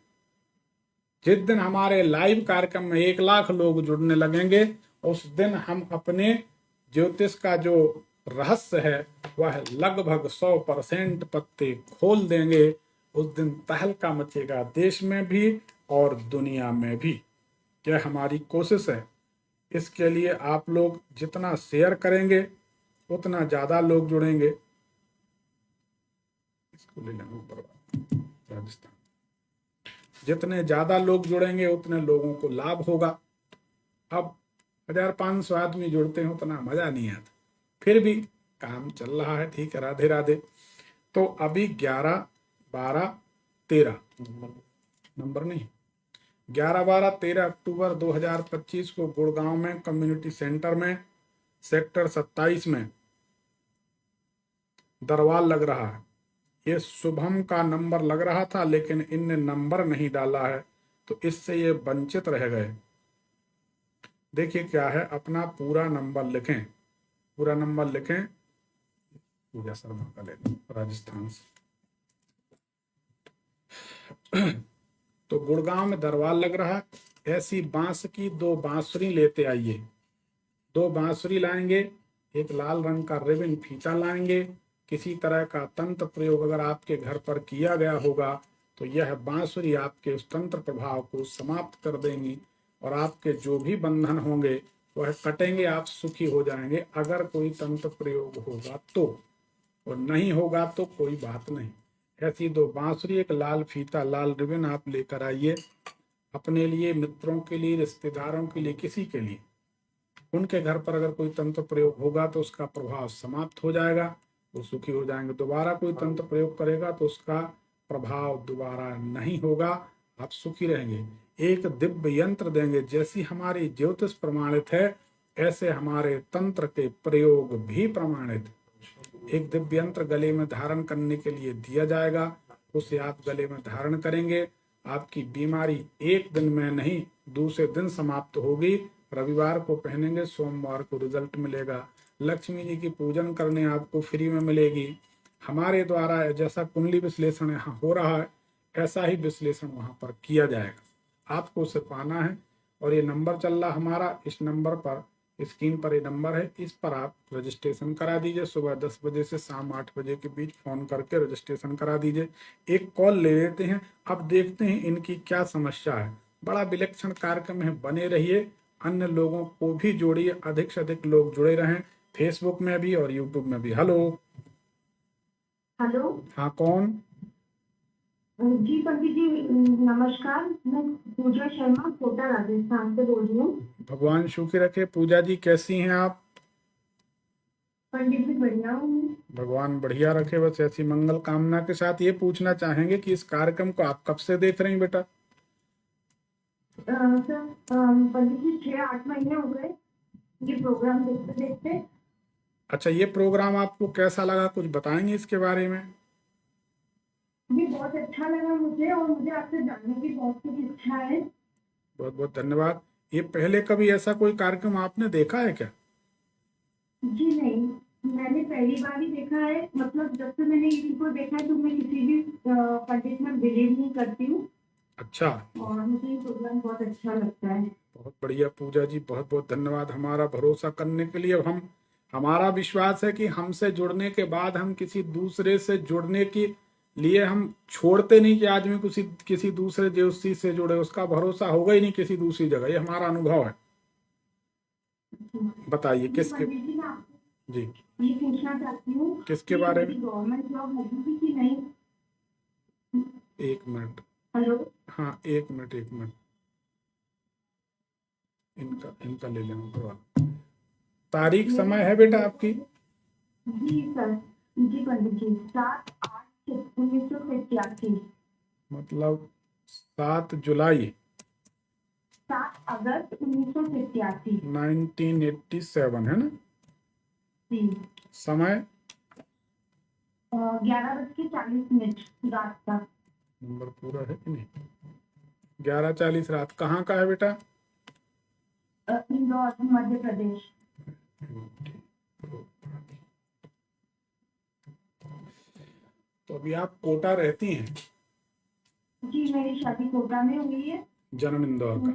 जिस दिन हमारे लाइव कार्यक्रम में 1 लाख लोग जुड़ने लगेंगे, उस दिन हम अपने ज्योतिष का जो रहस्य है वह लगभग 100% पत्ते खोल देंगे। उस दिन तहलका मचेगा, देश में भी और दुनिया में भी। क्या हमारी कोशिश है। इसके लिए आप लोग जितना शेयर करेंगे उतना ज्यादा लोग जुड़ेंगे। इसको ले लेना ऊपर, राजस्थान। जितने ज्यादा लोग जुड़ेंगे उतने लोगों को लाभ होगा। अब 1500 आदमी जुड़ते हैं, उतना मजा नहीं आता, फिर भी काम चल रहा है। ठीक है, राधे राधे। तो अभी 11, 12, 13 नंबर नहीं, 11, 12, 13 अक्टूबर 2025 को गुड़गांव में कम्युनिटी सेंटर में सेक्टर 27 में दरबार लग रहा है। ये शुभम का नंबर लग रहा था, लेकिन इनने नंबर नहीं डाला है तो इससे ये वंचित रह गए। देखिए क्या है, अपना पूरा नंबर लिखें, पूरा नंबर लिखें। पूजा शर्मा का ले लें, राजस्थान से। तो गुड़गांव में दरबार लग रहा है। ऐसी बांस की 2 बांसुरी लेते आइए। 2 बांसुरी लाएंगे, एक लाल रंग का रिबन फीता लाएंगे। किसी तरह का तंत्र प्रयोग अगर आपके घर पर किया गया होगा तो यह बांसुरी आपके उस तंत्र प्रभाव को समाप्त कर देंगी और आपके जो भी बंधन होंगे वह कटेंगे, आप सुखी हो जाएंगे। अगर कोई तंत्र प्रयोग होगा तो, और नहीं होगा तो कोई बात नहीं। ऐसी 2 बांसुरी, एक लाल फीता, लाल रिबन आप लेकर आइए, अपने लिए, मित्रों के लिए, रिश्तेदारों के लिए, किसी के लिए। उनके घर पर अगर कोई तंत्र प्रयोग होगा तो उसका प्रभाव समाप्त हो जाएगा, वो सुखी हो जाएंगे। दोबारा कोई तंत्र प्रयोग करेगा तो उसका प्रभाव दोबारा नहीं होगा, आप सुखी रहेंगे। एक दिव्य यंत्र देंगे, जैसी हमारी ज्योतिष प्रमाणित है ऐसे हमारे तंत्र के प्रयोग भी प्रमाणित। एक दिव्य यंत्र गले में धारण करने के लिए दिया जाएगा, उसे आप गले में धारण करेंगे, आपकी बीमारी एक दिन में नहीं दूसरे दिन समाप्त होगी। रविवार को पहनेंगे, सोमवार को रिजल्ट मिलेगा। लक्ष्मी जी की पूजन करने आपको फ्री में मिलेगी। हमारे द्वारा जैसा कुंडली विश्लेषण यहाँ हो रहा है ऐसा ही विश्लेषण वहां पर किया जाएगा। आपको उसे पाना है और ये नंबर चल रहा हमारा, इस नंबर पर, स्क्रीन पर ये नंबर है, इस पर आप रजिस्ट्रेशन करा दीजिए। सुबह 10 बजे से शाम 8 बजे के बीच फोन करके रजिस्ट्रेशन करा दीजिए। एक कॉल ले लेते हैं, अब देखते हैं इनकी क्या समस्या है। बड़ा विलक्षण कार्यक्रम है, बने रहिए, अन्य लोगों को भी जोड़िए, अधिक से अधिक लोग जुड़े रहें, फेसबुक में भी और यूट्यूब में भी। Hello hello. हाँ, कौन? जी पंडित जी नमस्कार, मैं पूजा शर्मा कोटा राजस्थान से बोल रही हूँ। भगवान सुखी रखे। पूजा जी कैसी हैं आप? पंडित जी बढ़िया हूँ। भगवान बढ़िया रखे। बस ऐसी मंगल कामना के साथ ये पूछना चाहेंगे कि इस कार्यक्रम को आप कब से देख रही हैं बेटा? सर पंडित जी 6-8 महीने हो गए ये प्रोग्राम देखते देखते। अच्छा, ये प्रोग्राम आपको कैसा लगा, कुछ बताएंगे इसके बारे में? ये बहुत अच्छा लगा मुझे और मुझे आपसे जानने की बहुत कुछ इच्छा है। बहुत बहुत धन्यवाद। ये पहले कभी ऐसा कोई कार्यक्रम आपने देखा है क्या? जी नहीं, मैंने पहली बार ही देखा है। मतलब जब से मैंने इनको देखा है तो मैं किसी भी पंडित में बिलीव नहीं करती हूँ अच्छा, और मुझे ये प्रोग्राम बहुत अच्छा लगता है। बहुत बढ़िया पूजा जी, बहुत बहुत धन्यवाद हमारा भरोसा करने के लिए। अब हमारा विश्वास है कि हमसे जुड़ने के बाद हम किसी दूसरे से जुड़ने के लिए हम छोड़ते नहीं कि आदमी किसी दूसरे ज्योतिषी से जुड़े, उसका भरोसा होगा ही नहीं किसी दूसरी जगह। ये हमारा अनुभव है। बताइए किसके? पंडित जी मैं आपसे जी, ये पूछना चाहती हूँ किसके कि बारे में? मेरी गवर्नमेंट जॉब लगेगी कि नहीं। एक मिनट, हेलो। हाँ एक मिनट, इनका ले लेना। तारीख समय है बेटा आपकी? जी सर, जी पंडित जी 7/8/1987। मतलब 7 जुलाई 7 अगस्त 1987। 1987 है ना? जी। समय 11:40 रात का। नंबर पूरा है कि नहीं? 11:40 रात। कहाँ का है बेटा? इंदौर मध्य प्रदेश। तो अभी आप कोटा रहती हैं? जी मेरी शादी कोटा में हुई है। जन्म इंदौर का?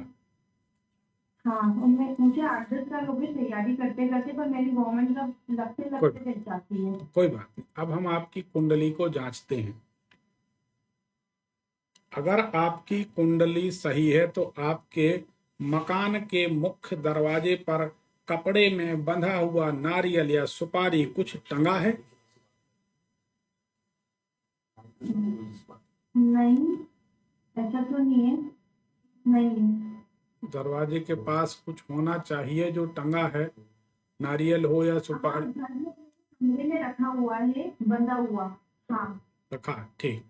हाँ, मुझे 8-10 साल हो गए तैयारी करते करते, पर मेरी गवर्नमेंट जॉब लगते लगते मिल जाती है। कोई बात नहीं। अब हम आपकी कुंडली को जांचते हैं। अगर आपकी कुंडली सही है तो आपके मकान के मुख्य दरवाजे पर कपड़े में बंधा हुआ नारियल या सुपारी कुछ टंगा है? नहीं, ऐसा तो नहीं है। नहीं। दरवाजे के पास कुछ होना चाहिए जो टंगा है, नारियल हो या सुपारी। कमरे में रखा हुआ है, बंधा हुआ। हाँ रखा है, ठीक।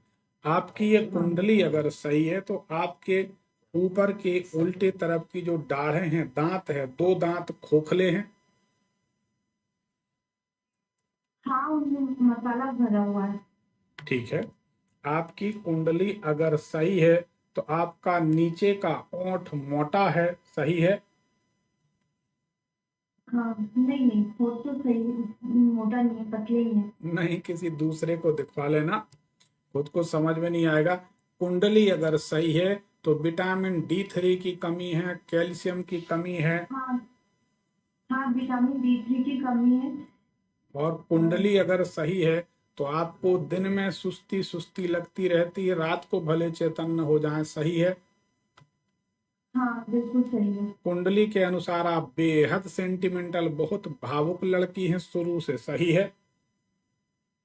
आपकी ये कुंडली अगर सही है तो आपके ऊपर के उल्टे तरफ की जो दाढ़ें हैं, दांत है, 2 दांत खोखले हैं। हाँ, उनमें मसाला भरा हुआ है। ठीक है। आपकी कुंडली अगर सही है तो आपका नीचे का ओंठ मोटा है, सही है? हाँ नहीं, वो तो सही, मोटा नहीं है, पतले ही है। नहीं, किसी दूसरे को दिखवा लेना, खुद को समझ में नहीं आएगा। कुंडली अगर सही है तो विटामिन D3 की कमी है, कैल्शियम की कमी है। हाँ हाँ, विटामिन D3 की कमी है। और कुंडली अगर सही है तो आपको दिन में सुस्ती सुस्ती लगती रहती है, रात को भले चैतन्य हो जाए, सही है? हाँ बिल्कुल सही है। कुंडली के अनुसार आप बेहद सेंटिमेंटल, बहुत भावुक लड़की हैं शुरू से, सही है?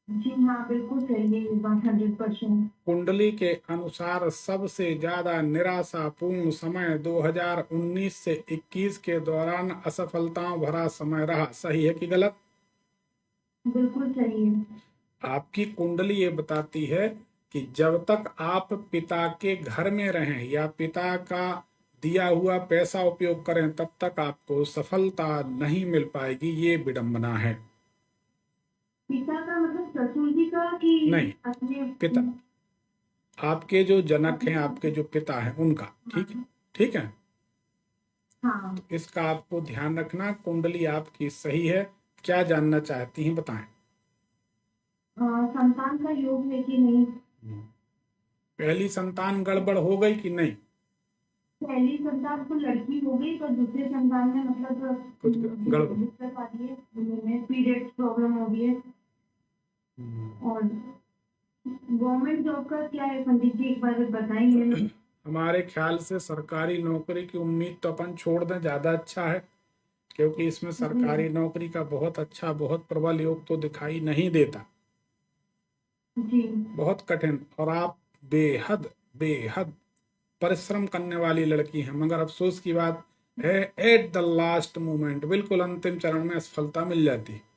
जी हाँ, बिल्कुल सही है ये बात 100%। कुंडली के अनुसार सबसे ज्यादा निराशापूर्ण समय 2019 से 21 के दौरान असफलताओं भरा समय रहा। सही है कि गलत? बिल्कुल सही है। आपकी कुंडली ये बताती है कि जब तक आप पिता के घर में रहें या पिता का दिया हुआ पैसा उपयोग करें तब तक आपको सफलता नहीं मिल पाएगी। ये विडंबना है। पिता का मतलब ससुर जी का कि नहीं, अपने? पिता, आपके जो जनक हैं, अपने? आपके जो पिता हैं उनका। ठीक है, हाँ। ठीक है। हाँ। तो इसका आपको ध्यान रखना। कुंडली आपकी सही है। क्या जानना चाहती हैं बताएं। संतान का योग है कि नहीं? पहली संतान गड़बड़ हो गई कि नहीं? पहली संतान तो लड़की हो गई, पर दूसरे संतान में मतलब कुछ गड़बड़। दिक्कत आ रही है, उनमें पीरियड्स प्रॉब्लम हो रही है। और गवर्नमेंट जॉब का क्या है पंडित जी, एक बार बताइए। हमारे ख्याल से सरकारी नौकरी की उम्मीद तो अपन छोड़ दें, ज्यादा अच्छा है, क्योंकि इसमें सरकारी नौकरी का बहुत अच्छा, बहुत प्रबल योग तो दिखाई नहीं देता। जी। बहुत कठिन। और आप बेहद बेहद परिश्रम करने वाली लड़की हैं, मगर अफसोस की बात है एट द लास्ट मोमेंट, बिल्कुल अंतिम चरण में असफलता मिल जाती है।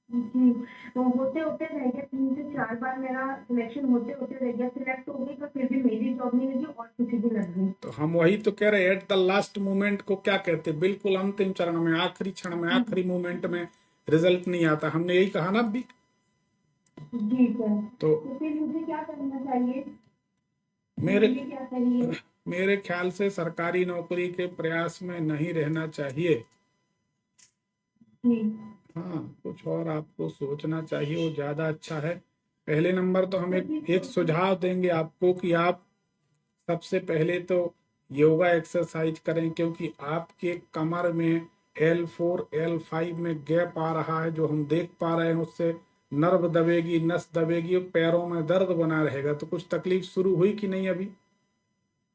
जी, तो होते होते रह गया, 3 से 4 बार मेरा सिलेक्शन होते होते रह गया, सिलेक्ट हो गई, पर फिर भी मेरी जॉब नहीं लगी और किसी की लग गई। तो हम वही तो कह रहे हैं, एट द लास्ट मोमेंट को क्या कहते हैं? बिल्कुल अंतिम चरण में, आखिरी क्षण में, आखिरी मोमेंट में रिजल्ट नहीं आता। हमने यही कहा ना अभी। जी सर। तो तो फिर मुझे क्या करना चाहिए? मेरे मेरे लिए क्या चाहिए? मेरे ख्याल से सरकारी नौकरी के प्रयास में नहीं रहना चाहिए। जी। हाँ, कुछ और आपको सोचना चाहिए, वो ज्यादा अच्छा है। पहले नंबर तो हम एक सुझाव देंगे आपको कि आप सबसे पहले तो योगा एक्सरसाइज करें, क्योंकि आपके कमर में L4 L5 में गैप आ रहा है, जो हम देख पा रहे हैं। उससे नर्व दबेगी, नस दबेगी, और पैरों में दर्द बना रहेगा। तो कुछ तकलीफ शुरू हुई कि नहीं अभी?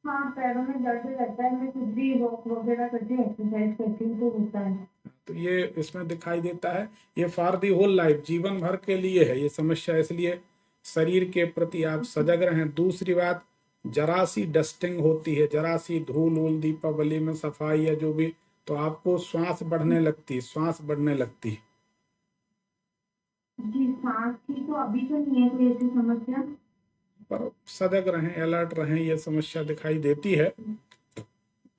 हाँ, पैरों में दर्द रहता है, मैं कुछ भी वॉक वगैरह करती हूँ, एक्सरसाइज करती हूँ तो होता है। तो ये इसमें दिखाई देता है। ये फॉर दी होल लाइफ, जीवन भर के लिए है ये समस्या, इसलिए शरीर के प्रति आप सजग रहें। दूसरी बात, जरा सी डस्टिंग होती है, जरा सी धूल वूल दीपावली में सफाई या जो भी, तो आपको श्वास बढ़ने लगती है, श्वास बढ़ने लगती है। जी, सांस की तो अभी तो नहीं है कोई ऐसी समस्या। पर सजग रहें, अलर्ट रहें, ये समस्या दिखाई देती है।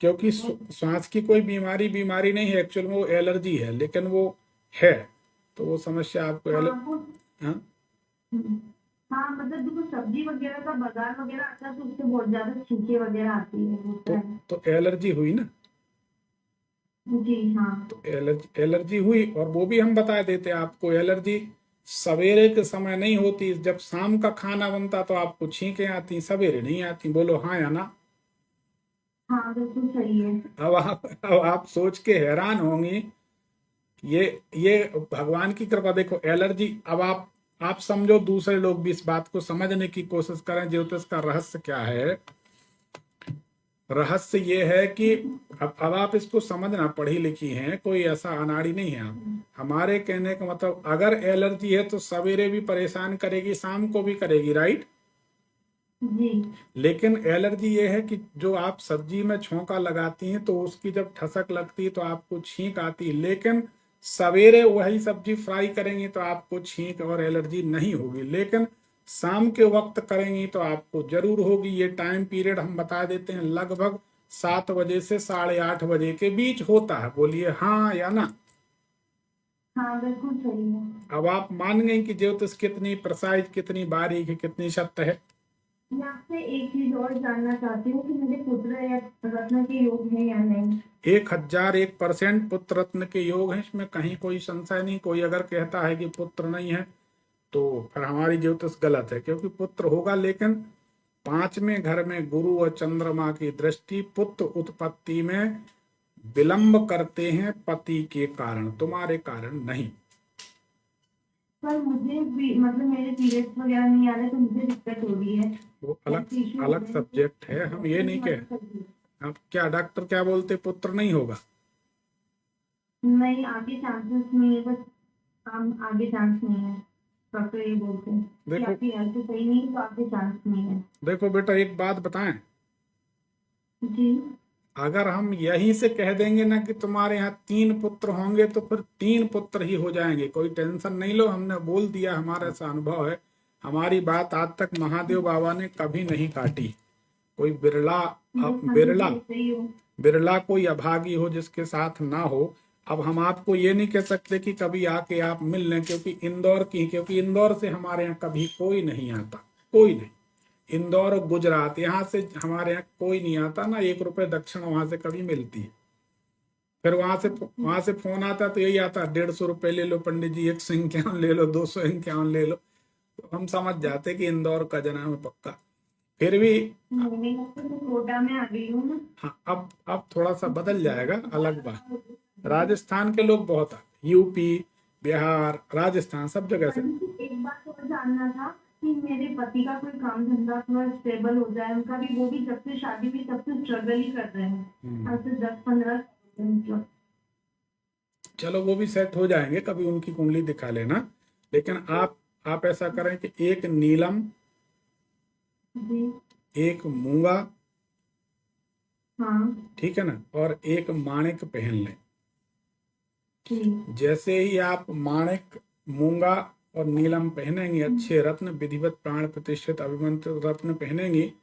क्योंकि श्वास की कोई बीमारी बीमारी नहीं है, एक्चुअल में वो एलर्जी है, लेकिन वो है। तो वो समस्या आपको हाँ हाँ? हाँ, मतलब देखो सब्जी वगैरह का बाजार वगैरह आता है तो उससे बहुत ज्यादा छींके वगैरह आती है, होता है। तो एलर्जी हुई ना? जी हाँ। तो एलर्जी हुई, और वो भी हम बता देते आपको। एलर्जी सवेरे के समय नहीं होती, जब शाम का खाना बनता तो आपको छींकें आती, सवेरे नहीं आती। बोलो हाँ या ना? हाँ, बिल्कुल सही है। अब आप सोच के हैरान होंगी। ये भगवान की कृपा। देखो एलर्जी, अब आप समझो, दूसरे लोग भी इस बात को समझने की कोशिश करें। ज्योतिष का रहस्य क्या है? रहस्य ये है कि अब आप इसको समझना, पढ़ी लिखी हैं, कोई ऐसा अनाड़ी नहीं है आप। हमारे कहने का मतलब, अगर एलर्जी है तो सवेरे भी परेशान करेगी, शाम को भी करेगी, राइट? जी। लेकिन एलर्जी ये है कि जो आप सब्जी में छौंका लगाती हैं तो उसकी जब ठसक लगती है तो आपको छींक आती है, लेकिन सवेरे वही सब्जी फ्राई करेंगी तो आपको छींक और एलर्जी नहीं होगी। लेकिन शाम के वक्त करेंगी तो आपको जरूर होगी। ये टाइम पीरियड हम बता देते हैं, लगभग 7 बजे से 8:30 बजे के बीच होता है। बोलिए हाँ या ना? हाँ, बिल्कुल सही है। अब आप मान गई कि ज्योतिष कितनी प्रिसाइज, कितनी बारीक है, कितनी सत्य है। मैं आपसे एक चीज और जानना चाहती हूँ कि मेरे पुत्र या रत्न के योग है या नहीं? 1001% पुत्र रत्न के योग हैं, इसमें कहीं कोई संशय नहीं। कोई अगर कहता है कि पुत्र नहीं है तो फिर हमारी ज्योतिष गलत है, क्योंकि पुत्र होगा। लेकिन 5वें घर में गुरु और चंद्रमा की दृष्टि पुत्र उत्पत्ति में विलंब करते हैं, पति के कारण, तुम्हारे कारण नहीं। पर मुझे भी मतलब मेरे पीरियड्स वगैरह नहीं आ रहे तो मुझे दिक्कत हो रही है। वो अलग सब्जेक्ट है, हम ये नहीं कह। अब क्या डॉक्टर क्या बोलते, पुत्र नहीं होगा? नहीं, आगे चांसेस नहीं है, बस आगे चांस नहीं है। डॉक्टर ये बोलते हैं कि देखो आपकी हेल्थ सही नहीं है तो आपके चांस नहीं है। देखो बेटा, एक बात बताएं, जी। अगर हम यहीं से कह देंगे ना कि तुम्हारे यहाँ 3 पुत्र होंगे तो फिर 3 पुत्र ही हो जाएंगे, कोई टेंशन नहीं लो, हमने बोल दिया, हमारा ऐसा अनुभव है। हमारी बात आज तक महादेव बाबा ने कभी नहीं काटी। कोई बिरला बिरला सही हो। बिरला कोई अभागी हो जिसके साथ ना हो। अब हम आपको ये नहीं कह सकते कि कभी आके आप मिल लें, क्योंकि इंदौर से हमारे यहाँ कभी कोई नहीं आता, कोई नहीं। इंदौर और गुजरात, यहाँ से हमारे यहाँ कोई नहीं आता ना, 1 रुपए दक्षिण वहां से कभी मिलती है। फिर वहां से फोन आता तो यही आता, 150 रुपए ले लो पंडित जी, 151 ले लो, 251 ले लो। तो हम समझ जाते कि इंदौर का जना है पक्का। फिर भी नहीं, तो कोटा में आ गई हूँ ना। हाँ, अब थोड़ा सा बदल जाएगा, अलग बात। राजस्थान के लोग बहुत आते, यूपी, बिहार, राजस्थान, सब जगह से। एक बात और जानना था कि मेरे पति का कोई काम धंधा थोड़ा स्टेबल हो जाए, उनका भी, वो भी जब से शादी हुई तब से स्ट्रगल ही कर रहे हैं, आज से 10-15 साल। चलो वो भी सेट हो जाएंगे, कभी उनकी कुंडली दिखा लेना। लेकिन आप ऐसा करें कि एक नीलम, जी। एक मूंगा, हाँ। ठीक है ना, और एक माणिक पहन लें। ठीक। जैसे ही आप माणिक, मूंगा और नीलम पहनेंगे, अच्छे रत्न, विधिवत प्राण प्रतिष्ठित अभिमंत्रित रत्न पहनेंगी,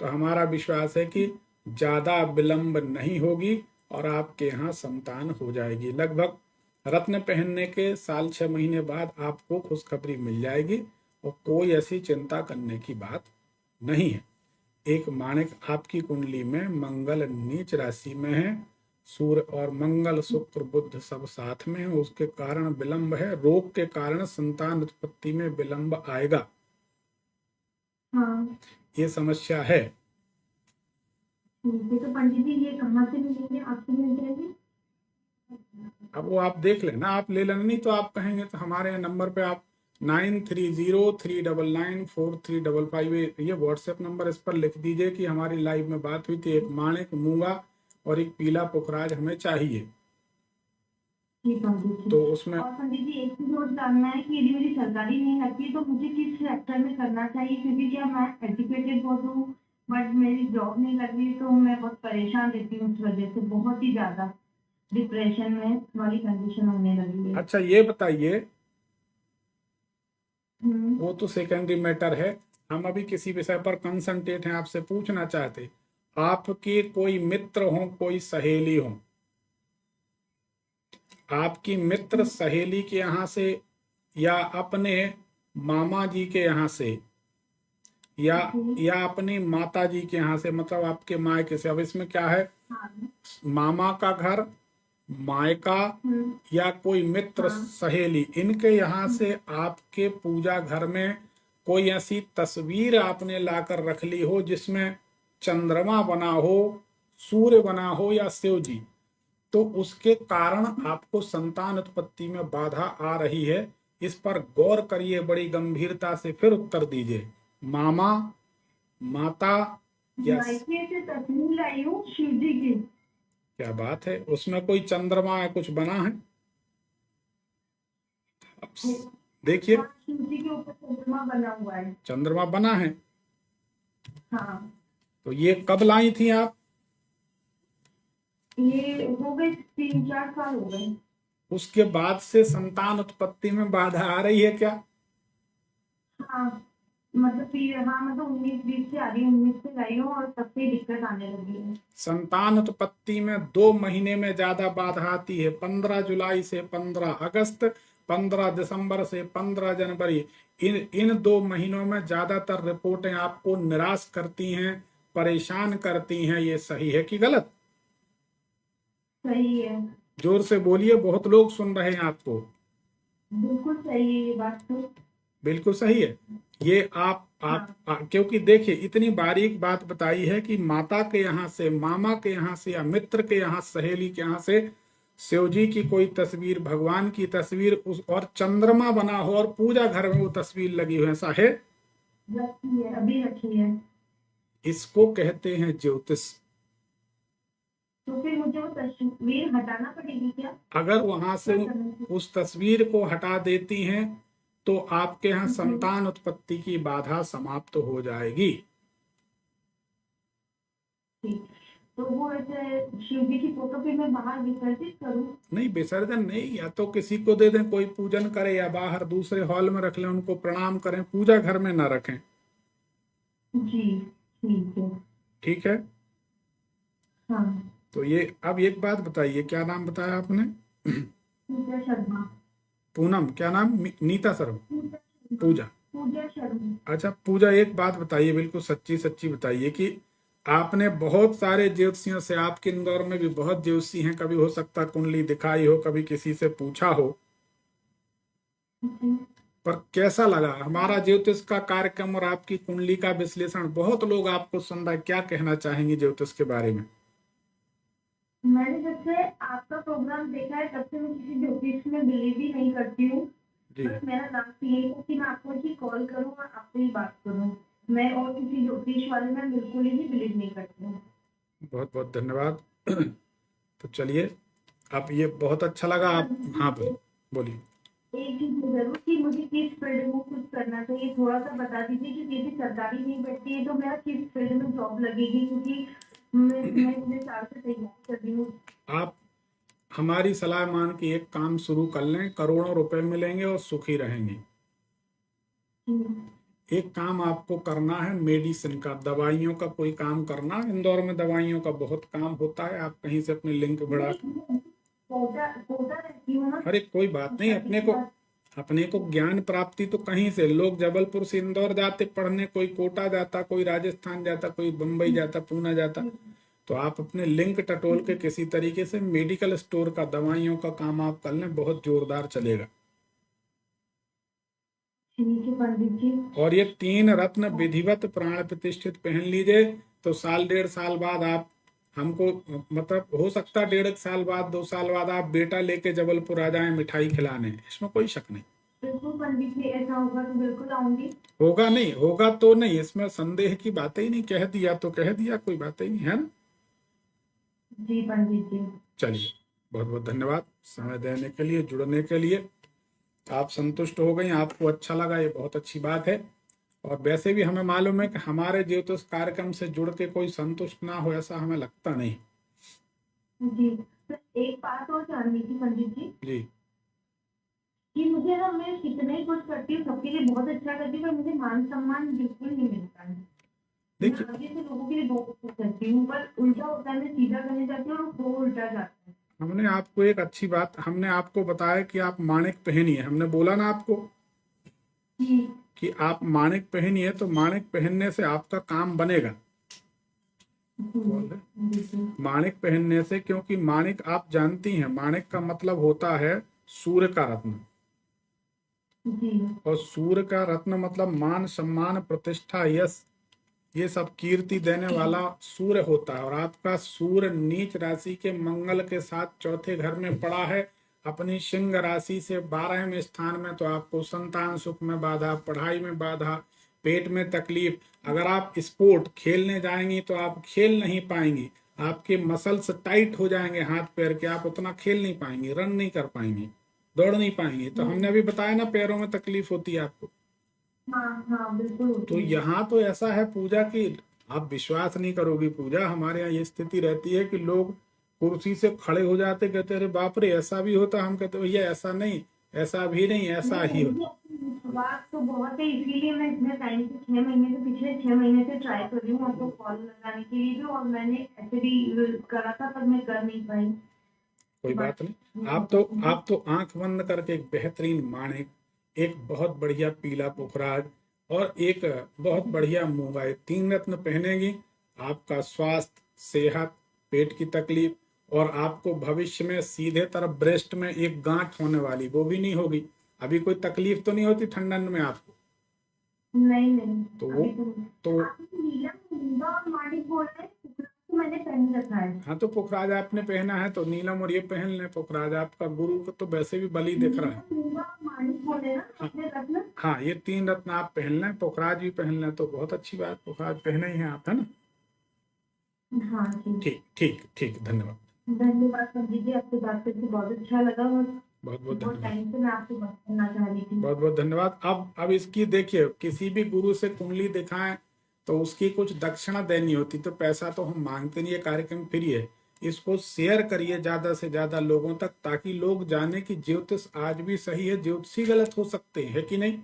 तो हमारा विश्वास है कि ज्यादा विलंब नहीं होगी और आपके यहाँ संतान हो जाएगी। लगभग रत्न पहनने के 1-6 महीने बाद आपको खुशखबरी मिल जाएगी और कोई ऐसी चिंता करने की बात नहीं है। एक माणिक आपकी कुंडली में मंगल नीच राशि में है, सूर्य और मंगल, शुक्र, बुध सब साथ में है, उसके कारण विलंब है। रोग के कारण संतान उत्पत्ति में विलंब आएगा, हाँ। ये समस्या है। ठीक है, तो पंडित जी ये कहाँ से मिलेंगे, आपसे मिल जाएंगे? अब वो आप देख लेना, आप ले लेना, नहीं तो आप कहेंगे तो हमारे नंबर पे आप 9303994355, ये व्हाट्सएप नंबर, इस पर लिख दीजिए कि हमारी लाइव में बात हुई थी, एक माणिक, मूंगा और एक पीला पुखराज हमें चाहिए। ठीक है। तो उसमें और पंडित जी एक चीज और जानना है कि यदि मेरी सरकारी नहीं लगती तो मुझे किस सेक्टर में करना चाहिए, क्योंकि क्या मैं एजुकेटेड बहुत हूँ बट मेरी जॉब नहीं लग रही, तो मैं बहुत परेशान रहती हूँ, उस वजह से बहुत ही ज्यादा डिप्रेशन में वाली कंडीशन होने लगी है। अच्छा ये बताइए, हम्म। वो तो सेकेंडरी मैटर है, हम अभी किसी विषय पर कंसंट्रेट हैं, आपसे पूछना चाहते, आपके कोई मित्र हो, कोई सहेली हो, आपकी मित्र सहेली के यहाँ से या अपने मामा जी के यहाँ से या अपनी माता जी के यहाँ से, मतलब आपके मायके से। अब इसमें क्या है, मामा का घर, मायका या कोई मित्र सहेली, इनके यहाँ से आपके पूजा घर में कोई ऐसी तस्वीर आपने लाकर रख ली हो जिसमें चंद्रमा बना हो, सूर्य बना हो या शिव जी, तो उसके कारण आपको संतान उत्पत्ति में बाधा आ रही है। इस पर गौर करिए बड़ी गंभीरता से, फिर उत्तर दीजिए। मामा, माता या मायके से तस्वीर लाई हूँ शिव जी की। क्या बात है, उसमें कोई चंद्रमा या कुछ बना है? देखिए शिव जी के ऊपर चंद्रमा बना हुआ है। चंद्रमा बना है। हाँ। तो ये कब लाई थी आप? ये हो गए 3-4 साल हो गए। उसके बाद से संतान उत्पत्ति में बाधा आ रही है क्या? हाँ मतलब फिर, हाँ मतलब 19-20 से आ रही, 19 से लाई हूँ और तब से दिक्कत आने लगी है। संतान उत्पत्ति में 2 महीने में ज्यादा बाधा आती है, 15 जुलाई से 15 अगस्त, 15 दिसंबर से 15 जनवरी। इन 2 महीनों में ज्यादातर रिपोर्टें आपको निराश करती हैं, परेशान करती हैं। ये सही है कि गलत? सही है। जोर से बोलिए, बहुत लोग सुन रहे हैं आपको। बिल्कुल सही है ये बात तो। बिल्कुल सही है ये। क्योंकि देखिए इतनी बारीक बात बताई है कि माता के यहाँ से, मामा के यहाँ से या मित्र के यहाँ, सहेली के यहाँ से शिव जी की कोई तस्वीर, भगवान की तस्वीर, उस और चंद्रमा बना हो और पूजा घर में वो तस्वीर लगी हो, ऐसा है? रखी है, अभी रखी है। इसको कहते हैं ज्योतिष। तो फिर मुझे वो तस्वीर हटाना पड़ेगी क्या? अगर वहां से उस तस्वीर को हटा देती हैं तो आपके यहाँ संतान उत्पत्ति की बाधा समाप्त हो जाएगी। ठीक। तो वो ऐसे शिव जी की फोटो भी मैं बाहर विसर्जित करूँ? नहीं, विसर्जन नहीं, या तो किसी को दे दें, कोई पूजन करे, या बाहर दूसरे हॉल में रख लें, उनको प्रणाम करें, पूजा घर में ना रखें। जी ठीक है। ठीक है। हाँ। तो ये अब एक बात बताइए, क्या नाम बताया आपने? पूजा शर्मा। पूनम, क्या नाम? नीता शर्मा? पूजा शर्मा। पूजा। पूजा शर्मा। अच्छा पूजा, एक बात बताइए, बिल्कुल सच्ची सच्ची बताइए कि आपने बहुत सारे ज्योतिषियों से, आपके इंदौर में भी बहुत ज्योतिषी हैं, कभी हो सकता कुंडली दिखाई हो, कभी किसी से पूछा हो, जी। पर कैसा लगा हमारा ज्योतिष का कार्यक्रम और आपकी कुंडली का विश्लेषण? बहुत लोग आपको सुन रहे हैं, क्या कहना चाहेंगे ज्योतिष के बारे में? मैंने जब से आपका प्रोग्राम देखा है तब से मैं किसी ज्योतिष में बिलीव ही नहीं करती हूँ। जी। बस मेरा लास्ट यही है कि मैं आपको ही कॉल करूँ और आपसे ही बात करूँ। मैं और किसी ज्योतिष वाले में बिल्कुल ही बिलीव नहीं करती हूँ। बहुत बहुत धन्यवाद। तो चलिए, अब ये बहुत अच्छा लगा आप। हाँ बोलिए। एक चीज जरूर कि मुझे किस फील्ड में कुछ करना चाहिए, थोड़ा सा बता दीजिए कि यदि सरकारी नहीं बैठती है तो मेरा किस फील्ड में जॉब लगेगी, क्योंकि मैं इतने साल से तैयारी कर रही हूँ। आप हमारी सलाह मान के एक काम शुरू कर लें, करोड़ों रुपए मिलेंगे और सुखी रहेंगे। एक काम आपको करना है, मेडिसिन का, दवाइयों का कोई काम करना। इंदौर में दवाइयों का बहुत काम होता है, आप कहीं से अपने लिंक बढ़ा। कोटा रहती हूँ ना। अरे कोई बात नहीं, अपने को ज्ञान प्राप्ति तो कहीं से, लोग जबलपुर से इंदौर जाते पढ़ने, कोई कोटा जाता, कोई राजस्थान जाता, कोई बम्बई जाता, पूना जाता। तो आप अपने लिंक टटोल के किसी तरीके से मेडिकल स्टोर का, दवाइयों का काम आप कर लें, बहुत जोरदार चलेगा। ठीक है पंडित जी। और ये 3 रत्न विधिवत प्राण प्रतिष्ठित पहन लीजिए, तो साल 1.5 साल बाद आप हमको, मतलब हो सकता है 1.5 साल बाद, 2 साल बाद आप बेटा लेके जबलपुर आ जाएं मिठाई खिलाने, इसमें कोई शक नहीं। बिल्कुल पंडित जी, ऐसा होगा तो बिल्कुल आऊंगी। होगा नहीं, होगा तो नहीं, इसमें संदेह की बात ही नहीं, कह दिया तो कह दिया, कोई बात ही नहीं है ना। जी पंडित जी। चलिए, बहुत बहुत धन्यवाद समय देने के लिए, जुड़ने के लिए। आप संतुष्ट हो गई, आपको अच्छा लगा, ये बहुत अच्छी बात है। और वैसे भी हमें मालूम है कि हमारे ज्योतिष कार्यक्रम से जुड़ के कोई संतुष्ट ना हो, ऐसा हमें लगता नहीं। जी। तो एक बात और जाननी थी पंडित जी कि मुझे ना, मैं कितना ही कुछ करती हूँ, सबके लिए बहुत अच्छा करती हूँ, पर मुझे मान सम्मान बिल्कुल नहीं मिलता है। मैं आगे से लोगों के लिए बहुत कुछ करती हूँ, पर उल्टा होता है, मैं सीधा करने जाती हूँ और वो उल्टा जाता है। हमने आपको एक अच्छी बात, हमने आपको बताया कि आप माणिक पहनिए, हमने बोला ना आपको कि आप माणिक पहनिए, तो माणिक पहनने से आपका काम बनेगा। माणिक पहनने से, क्योंकि माणिक आप जानती हैं, माणिक का मतलब होता है सूर्य का रत्न। और सूर्य का रत्न मतलब मान सम्मान प्रतिष्ठा यश, ये सब कीर्ति देने वाला सूर्य होता है। और आपका सूर्य नीच राशि के मंगल के साथ 4थे घर में पड़ा है, अपनी सिंह राशि से 12वें स्थान में। तो आपको संतान सुख में बाधा, पढ़ाई में बाधा, पेट में तकलीफ। अगर आप स्पोर्ट खेलने जाएंगी तो आप खेल नहीं पाएंगी, आपके मसल्स टाइट हो जाएंगे हाथ पैर के, आप उतना खेल नहीं पाएंगे, रन नहीं कर पाएंगे, दौड़ नहीं पाएंगे। तो हमने अभी बताया ना, पैरों में तकलीफ होती है आपको। हाँ बिल्कुल। तो यहाँ तो ऐसा है पूजा की, आप विश्वास नहीं करोगी, पूजा हमारे यहाँ ये स्थिति रहती है कि लोग कुर्सी से खड़े हो जाते, कहते अरे बाप रे ऐसा भी होता। हम कहते भैया ऐसा नहीं, ऐसा भी नहीं, ऐसा ही होता। बात तो बहुत है, इसीलिए मैं इतने टाइम से 6 महीने से, पिछले 6 महीने से ट्राई कर रही हूँ आपको कॉल लगाने के लिए भी, और मैंने ऐसे भी करा था पर मैं कर नहीं पाई। कोई बात नहीं, आप तो आंख बंद करके एक बेहतरीन माणिक, एक बहुत बढ़िया पीला पुखराज और एक बहुत बढ़िया मूंगा, 3 रत्न पहनेगी, आपका स्वास्थ्य, सेहत, पेट की तकलीफ, और आपको भविष्य में सीधे तरफ ब्रेस्ट में एक गांठ होने वाली, वो भी नहीं होगी। अभी कोई तकलीफ तो नहीं होती ठंडन में आपको? नहीं तो आप नीला मूंगा और माणिक बोल रहे हैं, तो मैंने पहन रखा है। हाँ, तो पुखराज आपने पहना है तो नीलम और ये पहन लें। पुखराज आपका गुरु को तो वैसे भी बलि दिख रहा है। हाँ, ये 3 रत्न आप पहन लें, पुखराज भी पहन लें तो बहुत अच्छी बात। पुखराज पहने ही हैं आप, है ना? हाँ ठीक, धन्यवाद। धन्यवाद पंडित जी, आपसे बात करके बहुत अच्छा लगा। बहुत बहुत बहुत धन्यवाद। टाइम से मैं आपसे बात करना चाह रही थी। बहुत बहुत धन्यवाद। अब इसकी देखिए, किसी भी गुरु से कुंडली दिखाएं तो उसकी कुछ दक्षिणा देनी होती, तो पैसा तो हम मांगते नहीं, ये कार्यक्रम फ्री है। इसको शेयर करिए ज्यादा से ज्यादा लोगों तक, ताकि लोग जाने कि ज्योतिष आज भी सही है, ज्योतिषी गलत हो सकते हैं, है कि नहीं।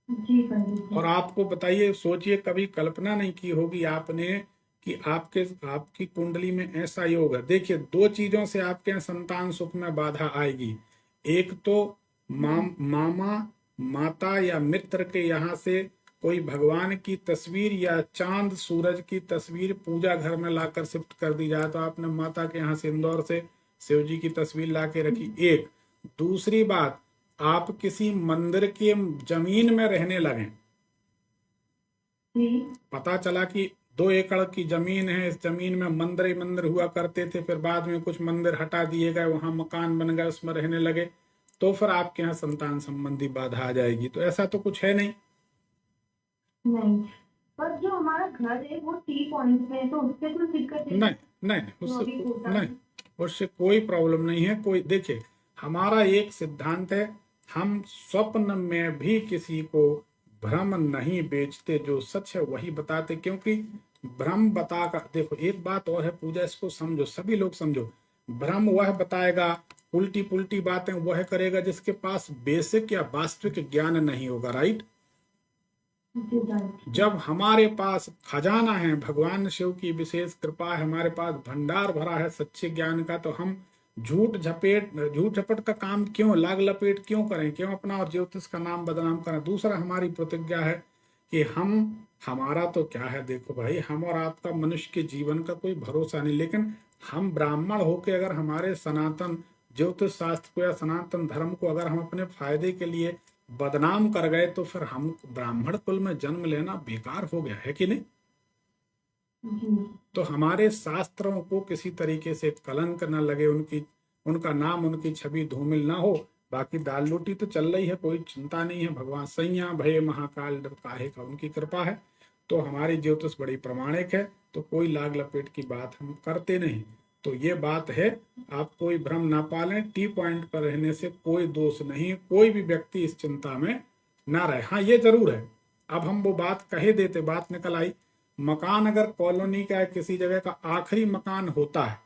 जी पंडित जी। और आपको बताइए, सोचिए, कभी कल्पना नहीं की होगी आपने कि आपकी कुंडली में ऐसा योग है। देखिए, दो चीजों से आपके यहाँ संतान सुख में बाधा आएगी। एक तो मामा, माता या मित्र के यहाँ से कोई भगवान की तस्वीर या चांद सूरज की तस्वीर पूजा घर में लाकर शिफ्ट कर दी जाए। तो आपने माता के यहाँ से इंदौर से शिव जी की तस्वीर ला के रखी। एक दूसरी बात, आप किसी मंदिर की जमीन में रहने लगे, जी। पता चला कि 2 एकड़ की जमीन है, इस जमीन में मंदिर ही मंदिर हुआ करते थे, फिर बाद में कुछ मंदिर हटा दिए गए, वहां मकान बन गए, उसमें रहने लगे, तो फिर आपके यहाँ संतान संबंधी बाधा आ जाएगी। तो ऐसा तो कुछ है नहीं। नहीं, पर जो हमारा घर है वो टी पॉइंट पे है, तो उससे कुछ दिक्कत है? नहीं नहीं, जो अभी होता नहीं, उससे कोई प्रॉब्लम नहीं है। कोई, देखिए, हमारा एक सिद्धांत है, हम स्वप्न में भी किसी को भ्रम नहीं बेचते, जो सच है वही बताते। क्योंकि भ्रम बता कर, देखो एक बात और है पूजा, इसको समझो, सभी लोग समझो, भ्रम वह बताएगा, उल्टी पुल्टी बातें वह करेगा जिसके पास बेसिक या वास्तविक ज्ञान नहीं होगा, राइट। जी पंडित। जब हमारे पास खजाना है, भगवान शिव की विशेष कृपा है, हमारे पास भंडार भरा है सच्चे ज्ञान का, तो हम झूठ झपट का काम क्यों, लाग लपेट क्यों करें, क्यों अपना और ज्योतिष का नाम बदनाम करें। दूसरा, हमारी प्रतिज्ञा है कि हमारा तो क्या है, देखो भाई, हम और आपका मनुष्य के जीवन का कोई भरोसा नहीं, लेकिन हम ब्राह्मण होके अगर हमारे सनातन ज्योतिष शास्त्र को या सनातन धर्म को अगर हम अपने फायदे के लिए बदनाम कर गए, तो फिर हम ब्राह्मण कुल में जन्म लेना बेकार हो गया, है कि नहीं। जी। तो हमारे शास्त्रों को किसी तरीके से कलंक न लगे, उनका नाम, उनकी छवि धूमिल ना हो। बाकी दाल रोटी तो चल रही है, कोई चिंता नहीं है। भगवान सैया भय महाकाल डर काहे का, उनकी कृपा है। तो हमारी ज्योतिष बड़ी प्रमाणिक है, तो कोई लाग लपेट की बात हम करते नहीं। तो ये बात है, आप कोई भ्रम ना पालें। टी पॉइंट पर रहने से कोई दोष नहीं, कोई भी व्यक्ति इस चिंता में ना रहे। हाँ, ये जरूर है, अब हम वो बात कहे देते, बात निकल आई, मकान अगर कॉलोनी का किसी जगह का आखिरी मकान होता है,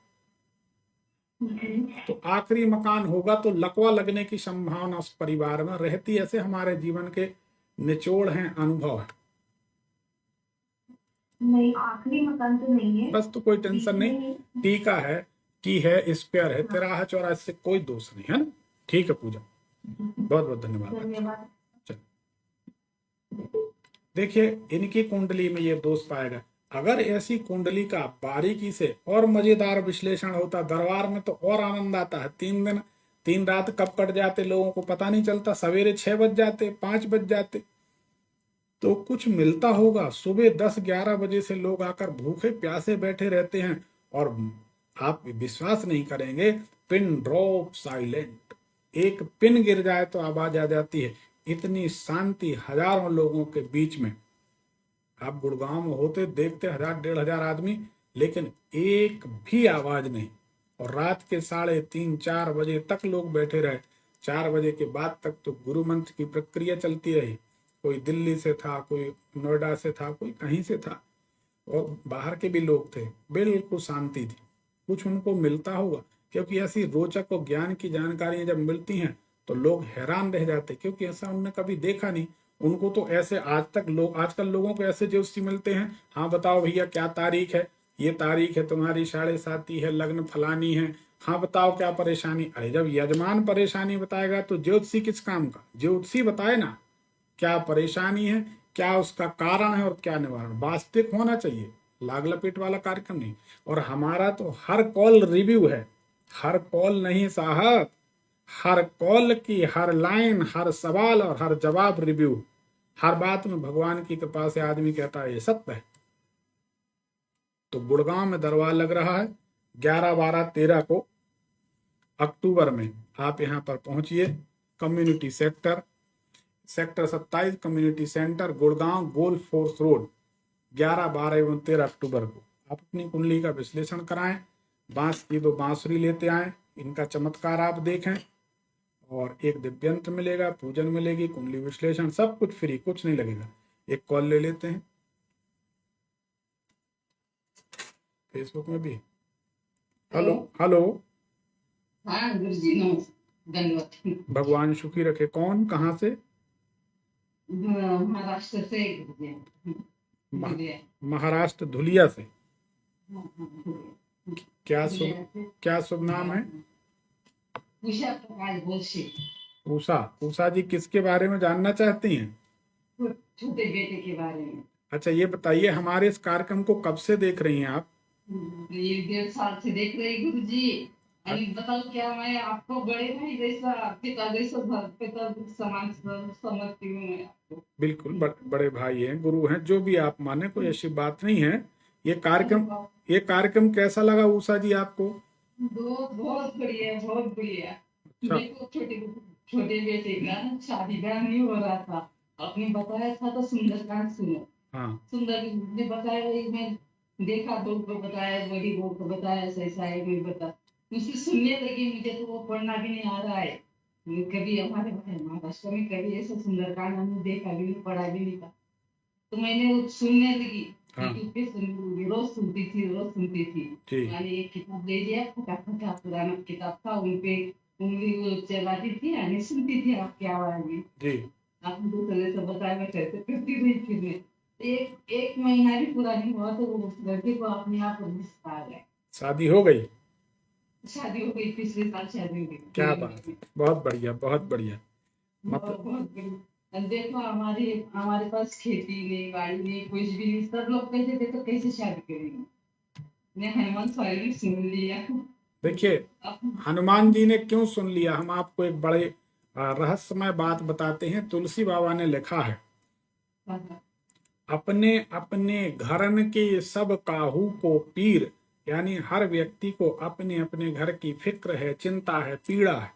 जी। तो आखिरी मकान होगा तो लकवा लगने की संभावना उस परिवार में रहती है। ऐसे हमारे जीवन के निचोड़ हैं, अनुभव है। नहीं, आखिरी मकान तो नहीं है। बस, तो कोई टेंशन नहीं। टी का है, टी है, स्क्वायर है, 13 चौराहा से कोई दोष नहीं है ना। ठीक है पूजा, बहुत बहुत धन्यवाद। धन्यवाद। देखिए, इनकी कुंडली में ये दोष पाएगा। अगर ऐसी कुंडली का बारीकी से और मजेदार विश्लेषण होता दरबार में, तो और आनंद आता है। 3 दिन 3 रात कब कट जाते लोगों को पता नहीं चलता। सवेरे 6 बज जाते, 5 बज जाते, तो कुछ मिलता होगा। सुबह 10-11 बजे से लोग आकर भूखे प्यासे बैठे रहते हैं, और आप विश्वास नहीं करेंगे, पिन ड्रॉप साइलेंट, एक पिन गिर जाए तो आवाज आ जाती है। इतनी शांति हजारों लोगों के बीच में। आप गुड़गांव में होते, देखते 1000-1500 आदमी, लेकिन एक भी आवाज नहीं। और रात के 3:30-4 बजे तक लोग बैठे रहे। 4 बजे के बाद तक तो गुरु मंत्र की प्रक्रिया चलती रही। कोई दिल्ली से था, कोई नोएडा से था, कोई कहीं से था, और बाहर के भी लोग थे। बिल्कुल शांति थी। कुछ उनको मिलता होगा, क्योंकि ऐसी रोचक और ज्ञान की जानकारियां जब मिलती हैं तो लोग हैरान रह जाते, क्योंकि ऐसा उन्होंने कभी देखा नहीं। उनको तो ऐसे आजकल लोगों को ऐसे ज्योतिषी मिलते हैं, हाँ बताओ भैया क्या तारीख है, ये तारीख है तुम्हारी, 7.5 है, लग्न फलानी है, हाँ बताओ क्या परेशानी। अरे जब यजमान परेशानी बताएगा तो ज्योतिषी किस काम का। ज्योतिषी बताए ना क्या परेशानी है, क्या उसका कारण है और क्या निवारण। वास्तविक होना चाहिए, लाग लपेट वाला कार्यक्रम नहीं। और हमारा तो हर कॉल रिव्यू है, हर कॉल नहीं साहब, हर कॉल की हर लाइन, हर सवाल और हर जवाब रिव्यू। हर बात में भगवान की कृपा से आदमी कहता है ये सत्य है। तो गुड़गांव में दरबार लग रहा है 11, 12, 13 को अक्टूबर में। आप यहाँ पर पहुंचिए। Community sector 27 community centre Gurgaon, golf course road, 11, 12 एवं 13 अक्टूबर को। आप अपनी कुंडली का विश्लेषण कराएं, बांस की 2 बांसुरी लेते आए, इनका चमत्कार आप देखें। और एक दिव्यंत मिलेगा, पूजन मिलेगी, कुंडली विश्लेषण, सब कुछ फ्री, कुछ नहीं लगेगा। एक कॉल ले लेते हैं फेसबुक में भी। हेलो हेलो, हाँ गुरु जी नमस्ते, धन्यवाद। भगवान सुखी रखे। कौन, कहाँ से? महाराष्ट्र से गुरु जी। महा- धुलिया। महाराष्ट्र धुलिया से। हाँ, धुलिया। क्या धुलिया शुभ, से। क्या शुभ नाम है? उषा प्रकाश बोलशे। उषा। उषा जी किसके बारे में जानना चाहती हैं? छोटे बेटे के बारे में। अच्छा ये बताइए, हमारे इस कार्यक्रम को कब से देख रही हैं आप? ये 1.5 साल से देख रहे गुरु जी। अभी बताओ क्या, मैं आपको बड़े भाई जैसा, पिता जैसा, पिता समान समझती हूँ मैं आपको। बिल्कुल, बड़े भाई हैं, गुरु हैं, जो भी आप माने, कोई ऐसी बात नहीं है। ये कार्यक्रम कैसा लगा उषा जी आपको? बहुत बढ़िया, बहुत बढ़िया। अच्छा। देखो छोटे बेटे का शादी ब्याह नहीं हो रहा था, आपने बताया था तो सुंदरकांड सुनो। हाँ सुंदर ने बताया, वही मैं देखा, दो को बताया, बड़ी बहू को बताया, ऐसा है, मैं बता मुझसे सुनने लगी। मुझे तो वो पढ़ना भी नहीं आ रहा है। कभी हमारे महाराष्ट्र में कभी ऐसा सुंदरकांड हमने देखा भी नहीं, पढ़ा भी नहीं था, तो मैंने वो सुनने लगी। हाँ। यूट्यूब पे रोज सुनती थी। जी मैंने एक किताब ले लिया, फटाफट पुराना किताब था, उनपे उंगली चलाती थी और सुनती थी आपकी आवाज में। जी। आपने दूसरे से बताया, मैं कैसे करती रही फिर मैं एक महीना भी पूरा नहीं हुआ तो वो लड़के को अपने आप रिश्ता आ गया। शादी हो गई? शादी हो गई, पिछले साल शादी हो गई। क्या बात है, बहुत बढ़िया, बहुत बढ़िया। मतलब बहुत बढ़िया। देखो हमारे पास खेती नहीं, बाड़ी नहीं, कुछ भी नहीं, सब लोग कहते थे तो कैसे शादी करेंगे। मैं हनुमान स्वामी सुन लिया। देखिए, हनुमान जी ने क्यों सुन लिया, हम आपको एक बड़े रहस्यमय बात बताते हैं। तुलसी बाबा ने लिखा है, अपने अपने घरन के सब काहू को पीर, यानी हर व्यक्ति को अपने अपने घर की फिक्र है, चिंता है, पीड़ा है,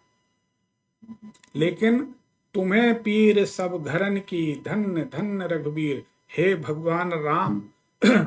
लेकिन तुम्हें पीर सब घरन की, धन्य धन्य रघुबीर। हे भगवान राम,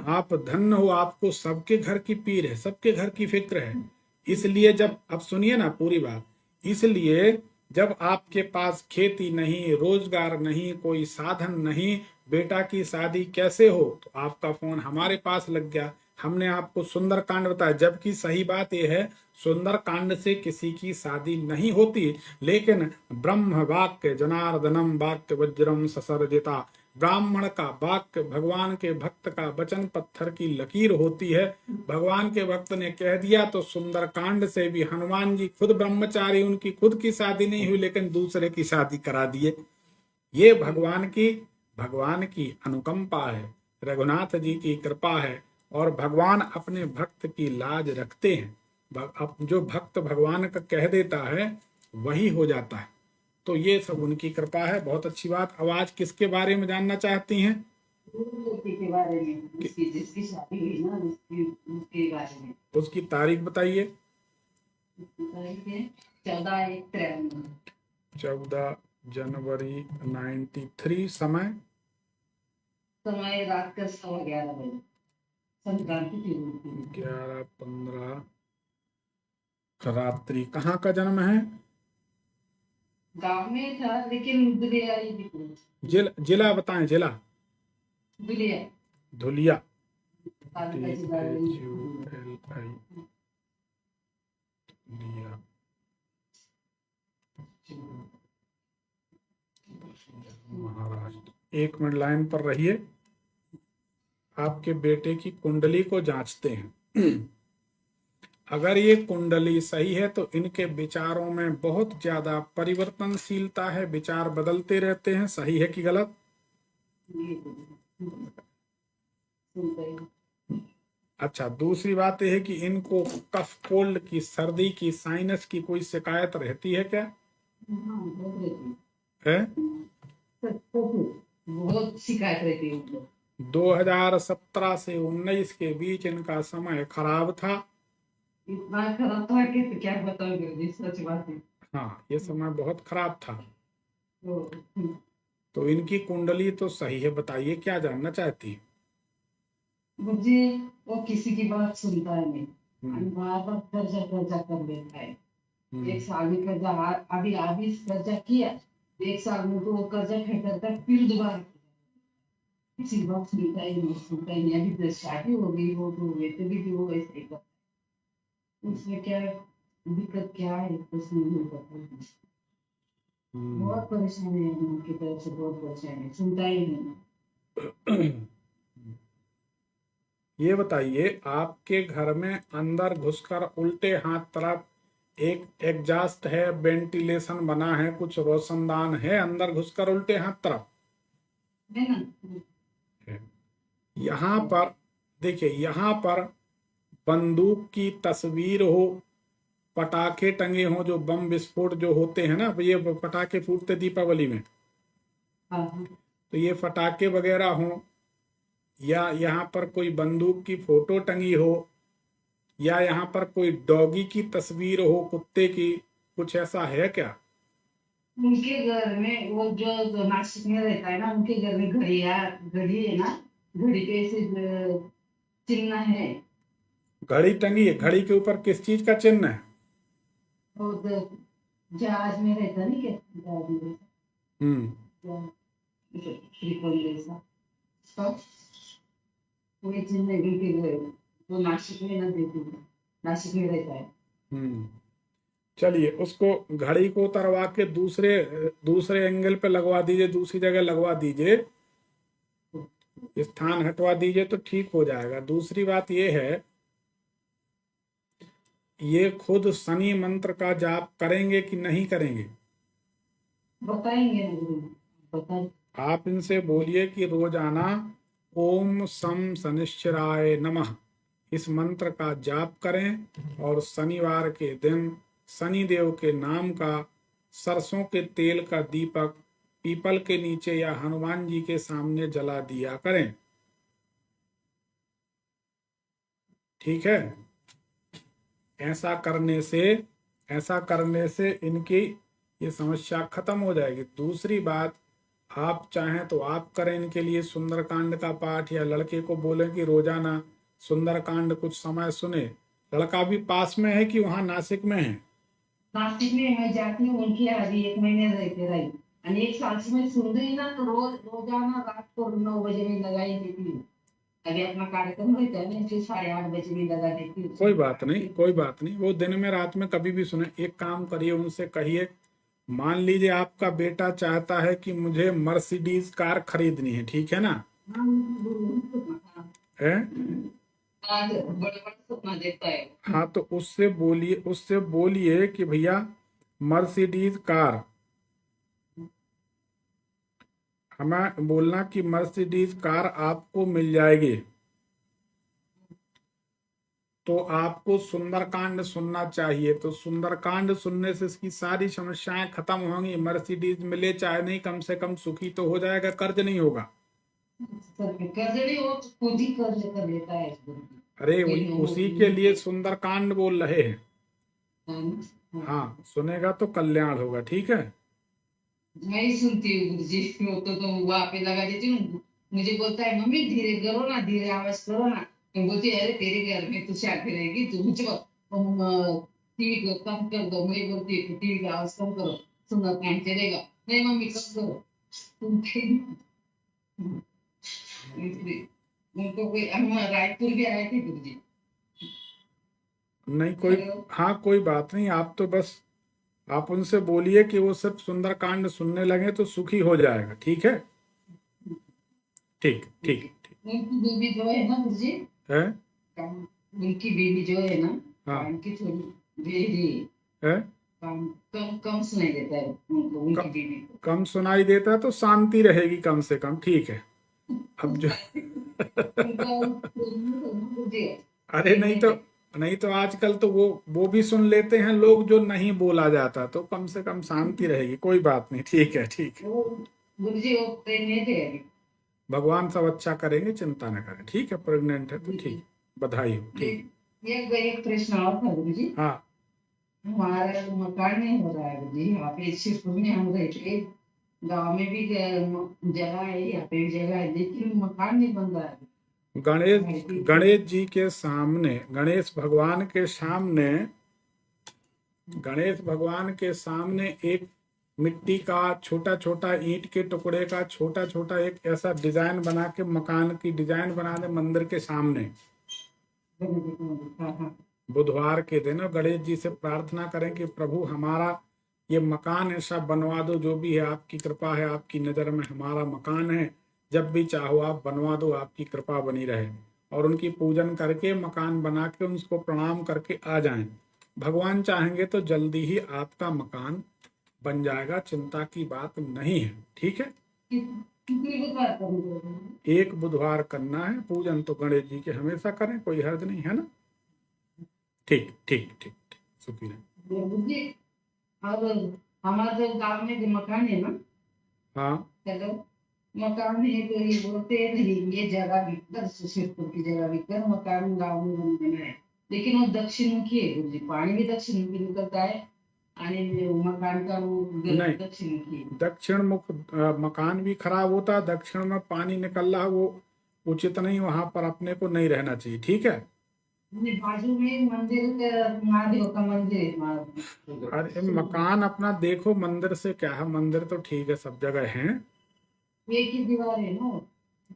आप धन्य हो, आपको सबके घर की पीर है, सबके घर की फिक्र है। इसलिए जब, अब सुनिए ना पूरी बात, इसलिए जब आपके पास खेती नहीं, रोजगार नहीं, कोई साधन नहीं, बेटा की शादी कैसे हो, तो आपका फोन हमारे पास लग गया, हमने आपको सुंदरकांड बताया। जबकि सही बात यह है, सुंदरकांड से किसी की शादी नहीं होती, लेकिन ब्रह्म वाक्य जनार्दनम वाक्य वज्रम ससर्जिता, ब्राह्मण का वाक्य, भगवान के भक्त का वचन पत्थर की लकीर होती है। भगवान के भक्त ने कह दिया तो सुंदरकांड से भी, हनुमान जी खुद ब्रह्मचारी, उनकी खुद की शादी नहीं हुई लेकिन दूसरे की शादी करा दिए। ये भगवान की अनुकंपा है, रघुनाथ जी की कृपा है, और भगवान अपने भक्त की लाज रखते हैं। जो भक्त भगवान का कह देता है वही हो जाता है, तो ये सब उनकी कृपा है। बहुत अच्छी बात। अब आज किसके बारे में जानना चाहती हैं? लड़के के बारे में, जिसकी शादी हुई ना, उसके बारे में। उसकी तारीख बताइए। 14 जनवरी 93। समय रात का 11:15 बजे, संक्रांति थी। 11:15 रात्रि। कहाँ का जन्म है? गांव में था, लेकिन दुलिया ही थी। जिला बताएं, जिला दुलिया। धुलिया। तालुका जिला है। धुलिया। महाराष्ट्र। 1 मिनट लाइन पर रहिए, आपके बेटे की कुंडली को जांचते हैं। अगर ये कुंडली सही है तो इनके विचारों में बहुत ज्यादा परिवर्तनशीलता है, विचार बदलते रहते हैं। सही है कि गलत? अच्छा, दूसरी बात यह है कि इनको कफ, कोल्ड की, सर्दी की, साइनस की कोई शिकायत रहती है क्या? है? बहुत शिकायत रहती है। 2017 से 19 के बीच इनका समय खराब था। इतना खराब था कि तो क्या बताऊं गुरुजी, सच बात है। हाँ, ये समय बहुत खराब था। तो तो इनकी कुंडली तो सही है, बताइए क्या जानना चाहती है? गुरुजी, वो किसी की बात सुनता है नहीं, बार बार कर्जा कर लेता है। एक साल में कर्जा अभी कर्जा किया, 1 साल में तो वो कर्जा खत्म था, फिर दोबारा किसी बात सुनता ही नहीं। अभी तो शादी हो गई, वो तो वैसे भी वो ऐसे ही करता है। उसमें क्या दिक्कत क्या है कुछ नहीं पता। बहुत परेशानी है उनकी तरफ से, बहुत परेशानी है, सुनता ही नहीं। ये बताइए, आपके घर में अंदर घुसकर उल्टे हाथ तरफ एक एग्जास्ट है, वेंटिलेशन बना है, कुछ रोशनदान है अंदर घुसकर उल्टे हाथ तरफ है ना? है। यहाँ पर देखिए, यहाँ पर बंदूक की तस्वीर हो, पटाखे टंगे हो, जो बम विस्फोट जो होते हैं ना, ये पटाखे फूटते दीपावली में, हाँ हाँ। तो ये पटाखे वगैरह हो, या यहाँ पर कोई बंदूक की फोटो टंगी हो, या यहाँ पर कोई डॉगी की तस्वीर हो, कुत्ते की, कुछ ऐसा है क्या? उनके घर में वो जो नासिक में रहता है ना, उनके घर में घड़ी है ना, घड़ी पे ऐसे चिन्ह है। घड़ी टंगी है, घड़ी के ऊपर किस चीज का चिन्ह है? वो जहाज में रहता नहीं क्या, जहाज में रहता, त्रिकोण जैसा, तो वो चिन्ह है उनके घर, वो नासिक में ना देती है, नासिक में रहता है। चलिए, उसको घड़ी को उतरवा के दूसरे एंगल पे लगवा दीजिए, दूसरी जगह लगवा दीजिए, स्थान हटवा दीजिए तो ठीक हो जाएगा। दूसरी बात ये है, ये खुद शनि मंत्र का जाप करेंगे कि नहीं करेंगे? बताएंगे ना गुरु, बताएं। आप इनसे बोलिए कि रोजाना ओम सम शनिश्चराय नमः इस मंत्र का जाप करें, और शनिवार के दिन शनि देव के नाम का सरसों के तेल का दीपक पीपल के नीचे या हनुमान जी के सामने जला दिया करें। ठीक है? ऐसा करने से इनकी ये समस्या खत्म हो जाएगी। दूसरी बात, आप चाहें तो आप करें इनके लिए सुंदरकांड का पाठ, या लड़के को बोलें कि रोजाना सुंदरकांड कुछ समय सुने। लड़का भी पास में है कि वहां नासिक में है? नासिक में मैं जाती हूँ उनकी यहाँ अभी 1 महीने रहते रही, और 1 साल से मैं सुन रही ना, तो रोजाना रात को 9 बजे में लगाई देती हूँ। अभी अपना कार्यक्रम रहता है ना, इसलिए 8:30 बजे भी लगा देती हूँ। कोई बात नहीं, वो दिन में रात में कभी भी सुने। एक काम करिए, उनसे कहिए, मान लीजिए आपका बेटा चाहता है कि मुझे मर्सिडीज कार खरीदनी है, ठीक है ना? है? बड़ा सपना देखता है। हाँ, तो उससे बोलिए कि भैया मर्सिडीज कार, हमें बोलना कि मर्सिडीज कार आपको मिल जाएगी, तो आपको सुंदरकांड सुनना चाहिए। तो सुंदरकांड सुनने से इसकी सारी समस्याएं खत्म होंगी। मर्सिडीज मिले चाहे नहीं, कम से कम सुखी तो हो जाएगा, कर्ज नहीं होगा। कर्ज नहीं, वो खुद ही कर्ज कर लेता है। अरे उसी के लिए सुंदरकांड बोल रहे हैं। हाँ, सुनेगा तो कल्याण होगा। ठीक है? मैं ही सुनती हूँ गुरु जी, वो तो वहां पे लगा देती हूँ। मुझे बोलता है मम्मी धीरे करो ना, धीरे आवाज करो ना। मैं बोलती अरे तेरे घर में तो शादी रहेगी, तू मुझे टीवी को कम कर दो। मैं बोलती है टीवी की आवाज कम करो, सुंदर काम चलेगा। नहीं मम्मी कम करो, उनको कोई, हम रायपुर भी आए थे गुरु जी। नहीं, हाँ, कोई बात नहीं। आप तो बस आप उनसे बोलिए कि वो सब सुंदरकांड सुनने लगे तो सुखी हो जाएगा। ठीक है? ठीक। उनकी बीवी जो है ना गुरु जी, है? उनकी बीवी जो है ना, हाँ, उनकी थोड़ी बेरी है? कम सुनाई देता है उनको, उनकी बीवी को कम सुनाई देता है तो शांति रहेगी कम से कम। ठीक है? अब जो अरे नहीं तो आजकल तो वो भी सुन लेते हैं लोग जो नहीं बोला जाता, तो कम से कम शांति रहेगी। कोई बात नहीं। ठीक है? गुरु जी वो प्रेग्नेंट है अभी। भगवान सब अच्छा करेंगे, चिंता न करें। ठीक है? प्रेग्नेंट है तो ठीक, बधाई हो। ठीक। एक प्रश्न और था गुरु जी। हाँ, हमारा मकान नहीं हो रहा है गुरु जी, यहाँ पे शिवपुर में हम रहते, गाँव में भी जगह है, यहाँ पे भी जगह है, लेकिन मकान नहीं बन रहा है। गणेश जी के सामने, गणेश भगवान के सामने गणेश भगवान के सामने एक मिट्टी का छोटा छोटा ईंट के टुकड़े का छोटा छोटा एक ऐसा डिजाइन बना के मकान की डिजाइन बना दे मंदिर के सामने। हाँ हाँ बुधवार के दिन गणेश जी से प्रार्थना करें कि प्रभु हमारा ये मकान ऐसा बनवा दो, जो भी है आपकी कृपा है, आपकी नज़र में हमारा मकान है, जब भी चाहो आप बनवा दो, आपकी कृपा बनी रहे। और उनकी पूजन करके मकान बना के उनको प्रणाम करके आ जाएं। भगवान चाहेंगे तो जल्दी ही आपका मकान बन जाएगा, चिंता की बात नहीं है। ठीक है, कितनी बुधवार करूँगा? एक बुधवार करना है पूजन, तो गणेश जी के हमेशा करें, कोई हर्ज नहीं है ना। ठीक ठीक ठीक ठीक, शुक्रिया। बुद्धि और हमारा जो गांव में जो मकान है ना, हाँ हेलो, मकान है तो ये बोलते हैं नहीं ये जगह बिककर शिवपुर की जगह बिककर मकान गांव में बना है, लेकिन वो दक्षिण मुखी है गुरुजी, पानी भी दक्षिण मुखी निकलता है आणि मकान का वो नहीं। दक्षिण मुखी है। दक्षिण मुख मकान भी खराब होता है, दक्षिण में पानी निकल रहा, वो उचित नहीं, वहां पर अपने को नहीं रहना चाहिए। ठीक है, अपने बाजू में मंदिर महादेव का मंदिर है महादेव। अरे मकान अपना देखो, मंदिर से क्या है, मंदिर तो ठीक है सब जगह है। एक ही दीवार है ना,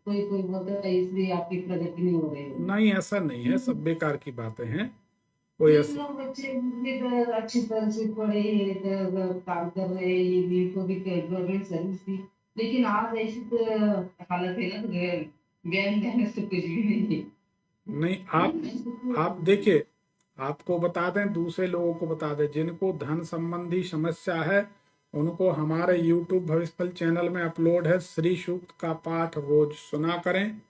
कोई कोई बोलता है इसलिए आपकी प्रगति नहीं हो रही है। नहीं ऐसा नहीं है, सब बेकार की बातें हैं, कोई कुछ ऐसा लोग बच्चे भी तो अच्छी तरह से पढ़े हैं, तो काम कर रहे हैं, ये भी को भी गवर्नमेंट सर्विस थी, लेकिन आज ऐसी तो हालत है ना, तो ज्ञान जाने से कुछ भी नहीं है। नहीं। आप देखिए, आपको बता दें, दूसरे लोगों को बता दें, जिनको धन संबंधी समस्या है उनको हमारे YouTube भविष्यफल चैनल में अपलोड है। श्री सूक्त का पाठ रोज सुना करें,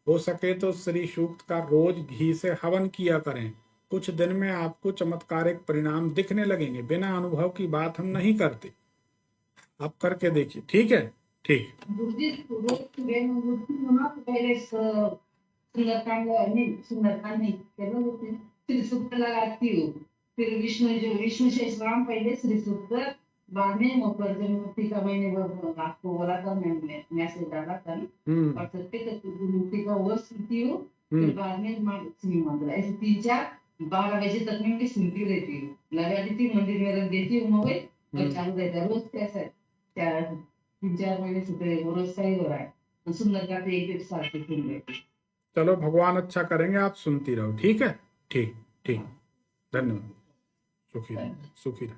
हो सके तो श्री सूक्त का रोज घी से हवन किया करें। कुछ दिन में आपको चमत्कारिक परिणाम दिखने लगेंगे, बिना अनुभव की बात हम नहीं करते, आप करके देखिए। ठीक है, ठीक। गुरुजी रोज सुबह में उठती हूँ ना, तो पहले सुंदरकांड नहीं कहना होते, श्री सूक्त लगाती हूँ, फिर विष्णु सहस्त्रनाम पहले श्री सूक्त, बाद में मकर मूर्ति का मैंने आपको बोला था, मैं मैसेज डाला था और सत्य का मूर्ति का वो सुनती हूँ, फिर बाद में माँ लक्ष्मी मंत्र, ऐसे 3-4-12 बजे तक मैं सुनती रहती हूँ, लगा देती हूँ, मंदिर में रख देती हूँ मोबाइल और चालू रहता है रोज। कैसा 3-4 महीने से वो रोज सही हो रहा है, सुंदर का तो एक साल से सुन रहे। चलो भगवान अच्छा करेंगे, आप सुनती रहो। ठीक है, ठीक ठीक, धन्यवाद, सुखी रहो, सुखी रहो।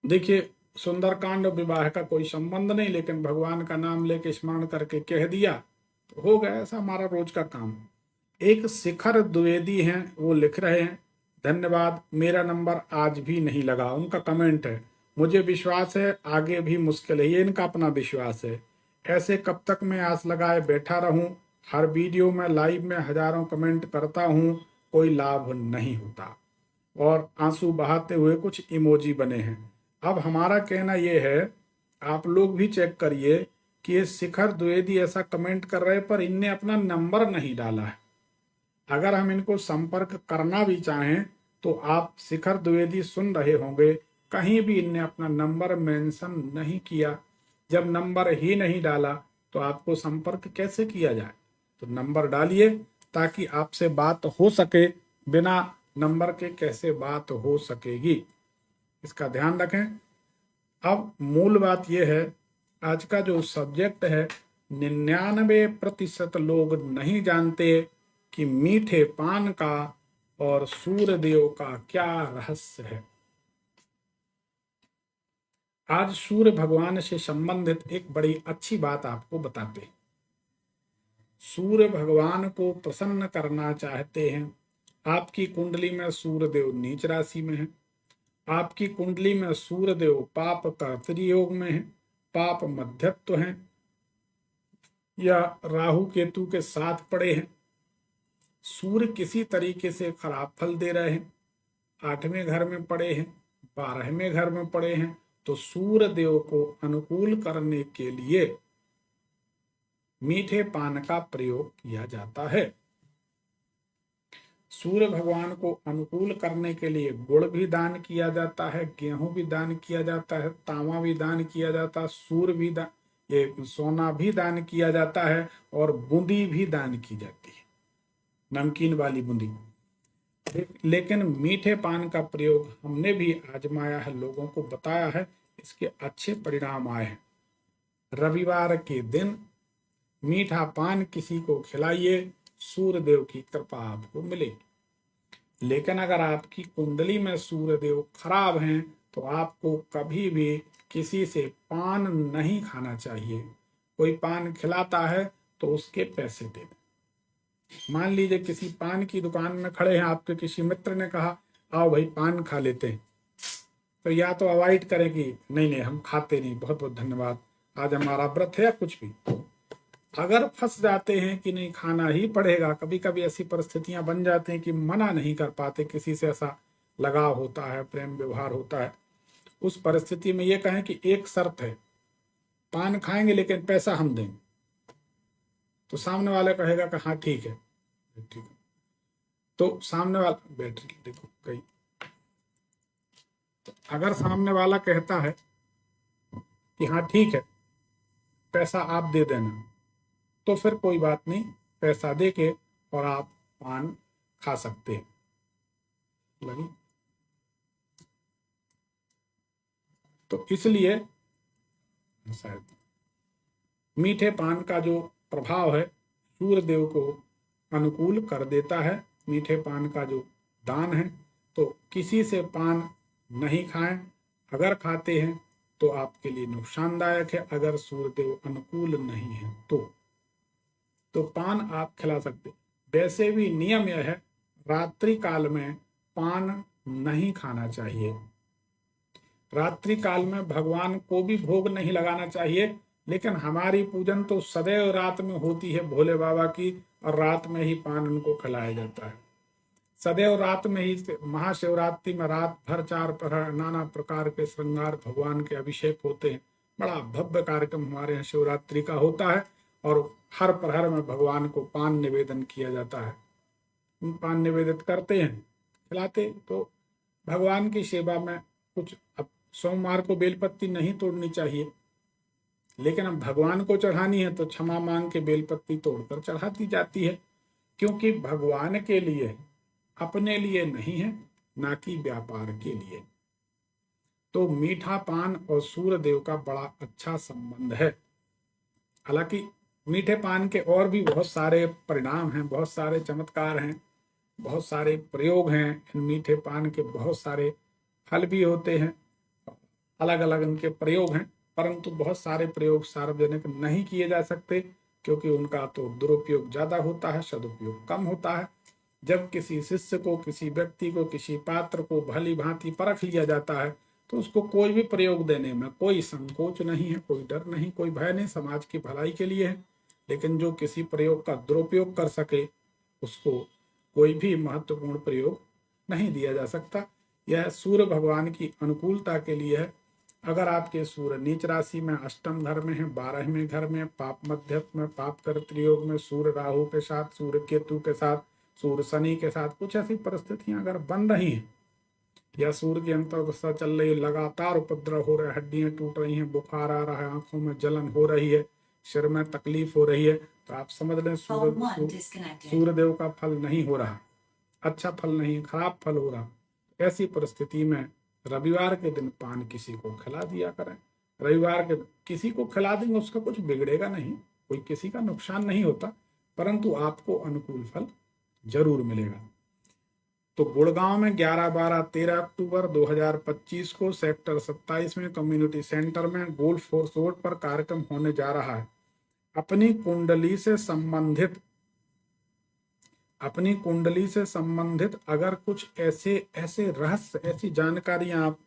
देखिए, सुंदरकांड विवाह का कोई संबंध नहीं, लेकिन भगवान का नाम लेके स्मरण करके कह दिया तो हो गया, ऐसा हमारा रोज का काम। एक शिखर द्विवेदी हैं, वो लिख रहे हैं, धन्यवाद, मेरा नंबर आज भी नहीं लगा। उनका कमेंट है, मुझे विश्वास है आगे भी मुश्किल है, ये इनका अपना विश्वास है। ऐसे कब तक मैं आस लगाए बैठा रहूं, हर वीडियो में लाइव में हजारों कमेंट करता हूं, कोई लाभ नहीं होता। और आंसू बहाते हुए कुछ इमोजी बने हैं। अब हमारा कहना यह है, आप लोग भी चेक करिए कि ये शिखर द्विवेदी ऐसा कमेंट कर रहे हैं, पर इनने अपना नंबर नहीं डाला है। अगर हम इनको संपर्क करना भी चाहें तो आप शिखर द्विवेदी सुन रहे होंगे, कहीं भी इनने अपना नंबर मेंशन नहीं किया। जब नंबर ही नहीं डाला तो आपको संपर्क कैसे किया जाए? तो नंबर डालिए ताकि आपसे बात हो सके, बिना नंबर के कैसे बात हो सकेगी, इसका ध्यान रखें। अब मूल बात यह है, आज का जो सब्जेक्ट है, 99% लोग नहीं जानते कि मीठे पान का और सूर्यदेव का क्या रहस्य है। आज सूर्य भगवान से संबंधित एक बड़ी अच्छी बात आपको बताते हैं। सूर्य भगवान को प्रसन्न करना चाहते हैं, आपकी कुंडली में सूर्यदेव नीच राशि में है, आपकी कुंडली में सूर्यदेव पाप कर्तरी योग में है, पाप मध्यत्व हैं, या राहु केतु के साथ पड़े हैं, सूर्य किसी तरीके से खराब फल दे रहे हैं, 8वें घर में पड़े हैं, 12वें घर में पड़े हैं, तो सूर्य देव को अनुकूल करने के लिए मीठे पान का प्रयोग किया जाता है। सूर्य भगवान को अनुकूल करने के लिए गुड़ भी दान किया जाता है, गेहूं भी दान किया जाता है, तांबा भी दान किया जाता है, सूर्य भी ये सोना भी दान किया जाता है, और बूंदी भी दान की जाती है, नमकीन वाली बूंदी। लेकिन मीठे पान का प्रयोग हमने भी आजमाया है, लोगों को बताया है, इसके अच्छे परिणाम आए हैं। रविवार के दिन मीठा पान किसी को खिलाइए, सूर्यदेव की कृपा आपको मिलेगी। लेकिन अगर आपकी कुंडली में सूर्यदेव खराब हैं तो आपको कभी भी किसी से पान नहीं खाना चाहिए। कोई पान खिलाता है तो उसके पैसे दे दें। मान लीजिए किसी पान की दुकान में खड़े हैं, आपके किसी मित्र ने कहा आओ भाई पान खा लेते हैं, तो या तो अवॉइड करें कि नहीं नहीं हम खाते नहीं, बहुत बहुत धन्यवाद, आज हमारा व्रत है, या कुछ भी। अगर फंस जाते हैं कि नहीं खाना ही पड़ेगा, कभी कभी ऐसी परिस्थितियां बन जाती हैं कि मना नहीं कर पाते, किसी से ऐसा लगाव होता है, प्रेम व्यवहार होता है, उस परिस्थिति में ये कहें कि एक शर्त है, पान खाएंगे लेकिन पैसा हम देंगे, तो सामने वाला कहेगा कि हाँ ठीक है, ठीक है। तो सामने वाला बैटरी देखो गई, तो अगर सामने वाला कहता है कि हाँ ठीक है पैसा आप दे देना, तो फिर कोई बात नहीं, पैसा देके और आप पान खा सकते हैं। लगी? तो इसलिए शायद मीठे पान का जो प्रभाव है सूर्यदेव को अनुकूल कर देता है। मीठे पान का जो दान है, तो किसी से पान नहीं खाएं, अगर खाते हैं तो आपके लिए नुकसानदायक है, अगर सूर्यदेव अनुकूल नहीं है तो पान आप खिला सकते। वैसे भी नियम यह है, रात्रि काल में पान नहीं खाना चाहिए। रात्रि काल में भगवान को भी भोग नहीं लगाना चाहिए, लेकिन हमारी पूजन तो सदैव रात में होती है भोले बाबा की, और रात में ही पान उनको खिलाया जाता है। सदैव रात में ही, महाशिवरात्रि में रात भर 4 प्रहर नाना प्रकार के श्रृंगार, भगवान के अभिषेक होते हैं। बड़ा भव्य कार्यक्रम हमारे यहाँ शिवरात्रि का होता है, और हर प्रहर में भगवान को पान निवेदन किया जाता है। पान निवेदित करते हैं, खिलाते, तो भगवान की सेवा में कुछ। अब सोमवार को बेलपत्ती नहीं तोड़नी चाहिए, लेकिन अब भगवान को चढ़ानी है तो क्षमा मांग के बेलपत्ती तोड़कर चढ़ा दी जाती है, क्योंकि भगवान के लिए, अपने लिए नहीं है, ना कि व्यापार के लिए। तो मीठा पान और सूर्यदेव का बड़ा अच्छा संबंध है। हालांकि मीठे पान के और भी बहुत सारे परिणाम हैं, बहुत सारे चमत्कार हैं, बहुत सारे प्रयोग हैं। इन मीठे पान के बहुत सारे फल भी होते हैं, अलग अलग इनके प्रयोग हैं, परंतु बहुत सारे प्रयोग सार्वजनिक नहीं किए जा सकते, क्योंकि उनका तो दुरुपयोग ज्यादा होता है, सदुपयोग कम होता है। जब किसी शिष्य को, किसी व्यक्ति को, किसी पात्र को भली भांति परख लिया जाता है, तो उसको कोई भी प्रयोग देने में कोई संकोच नहीं है, कोई डर नहीं, कोई भय नहीं, समाज की भलाई के लिए है। लेकिन जो किसी प्रयोग का दुरुपयोग कर सके, उसको कोई भी महत्वपूर्ण प्रयोग नहीं दिया जा सकता। यह सूर्य भगवान की अनुकूलता के लिए है। अगर आपके सूर्य नीच राशि में, अष्टम घर में है, 12वें घर में, पाप मध्यस्थ में, पाप कर त्रियोग में, सूर्य राहु के साथ, सूर्य केतु के साथ, सूर्य शनि के साथ कुछ ऐसी परिस्थितियां अगर बन रही हैं, या सूर्य की अंतर्दशा चल रही है, लगातार उपद्रव हो रहा है, हड्डियां टूट रही हैं, बुखार आ रहा है, आंखों में जलन हो रही है, सिर में तकलीफ हो रही है, तो आप समझ लें सूर्यदेव का फल नहीं हो रहा, अच्छा फल नहीं, खराब फल हो रहा। ऐसी परिस्थिति में रविवार के दिन पान किसी को खिला दिया करें। रविवार के किसी को खिला देंगे, उसका कुछ बिगड़ेगा नहीं, कोई किसी का नुकसान नहीं होता, परंतु आपको अनुकूल फल जरूर मिलेगा। तो गुड़गांव में 11, 12, 13 अक्टूबर 2025 को सेक्टर 27 में कम्युनिटी सेंटर में गोल्फ फोर्स रोड पर कार्यक्रम होने जा रहा है। अपनी कुंडली से संबंधित अगर कुछ ऐसे रहस्य, ऐसी जानकारियां आप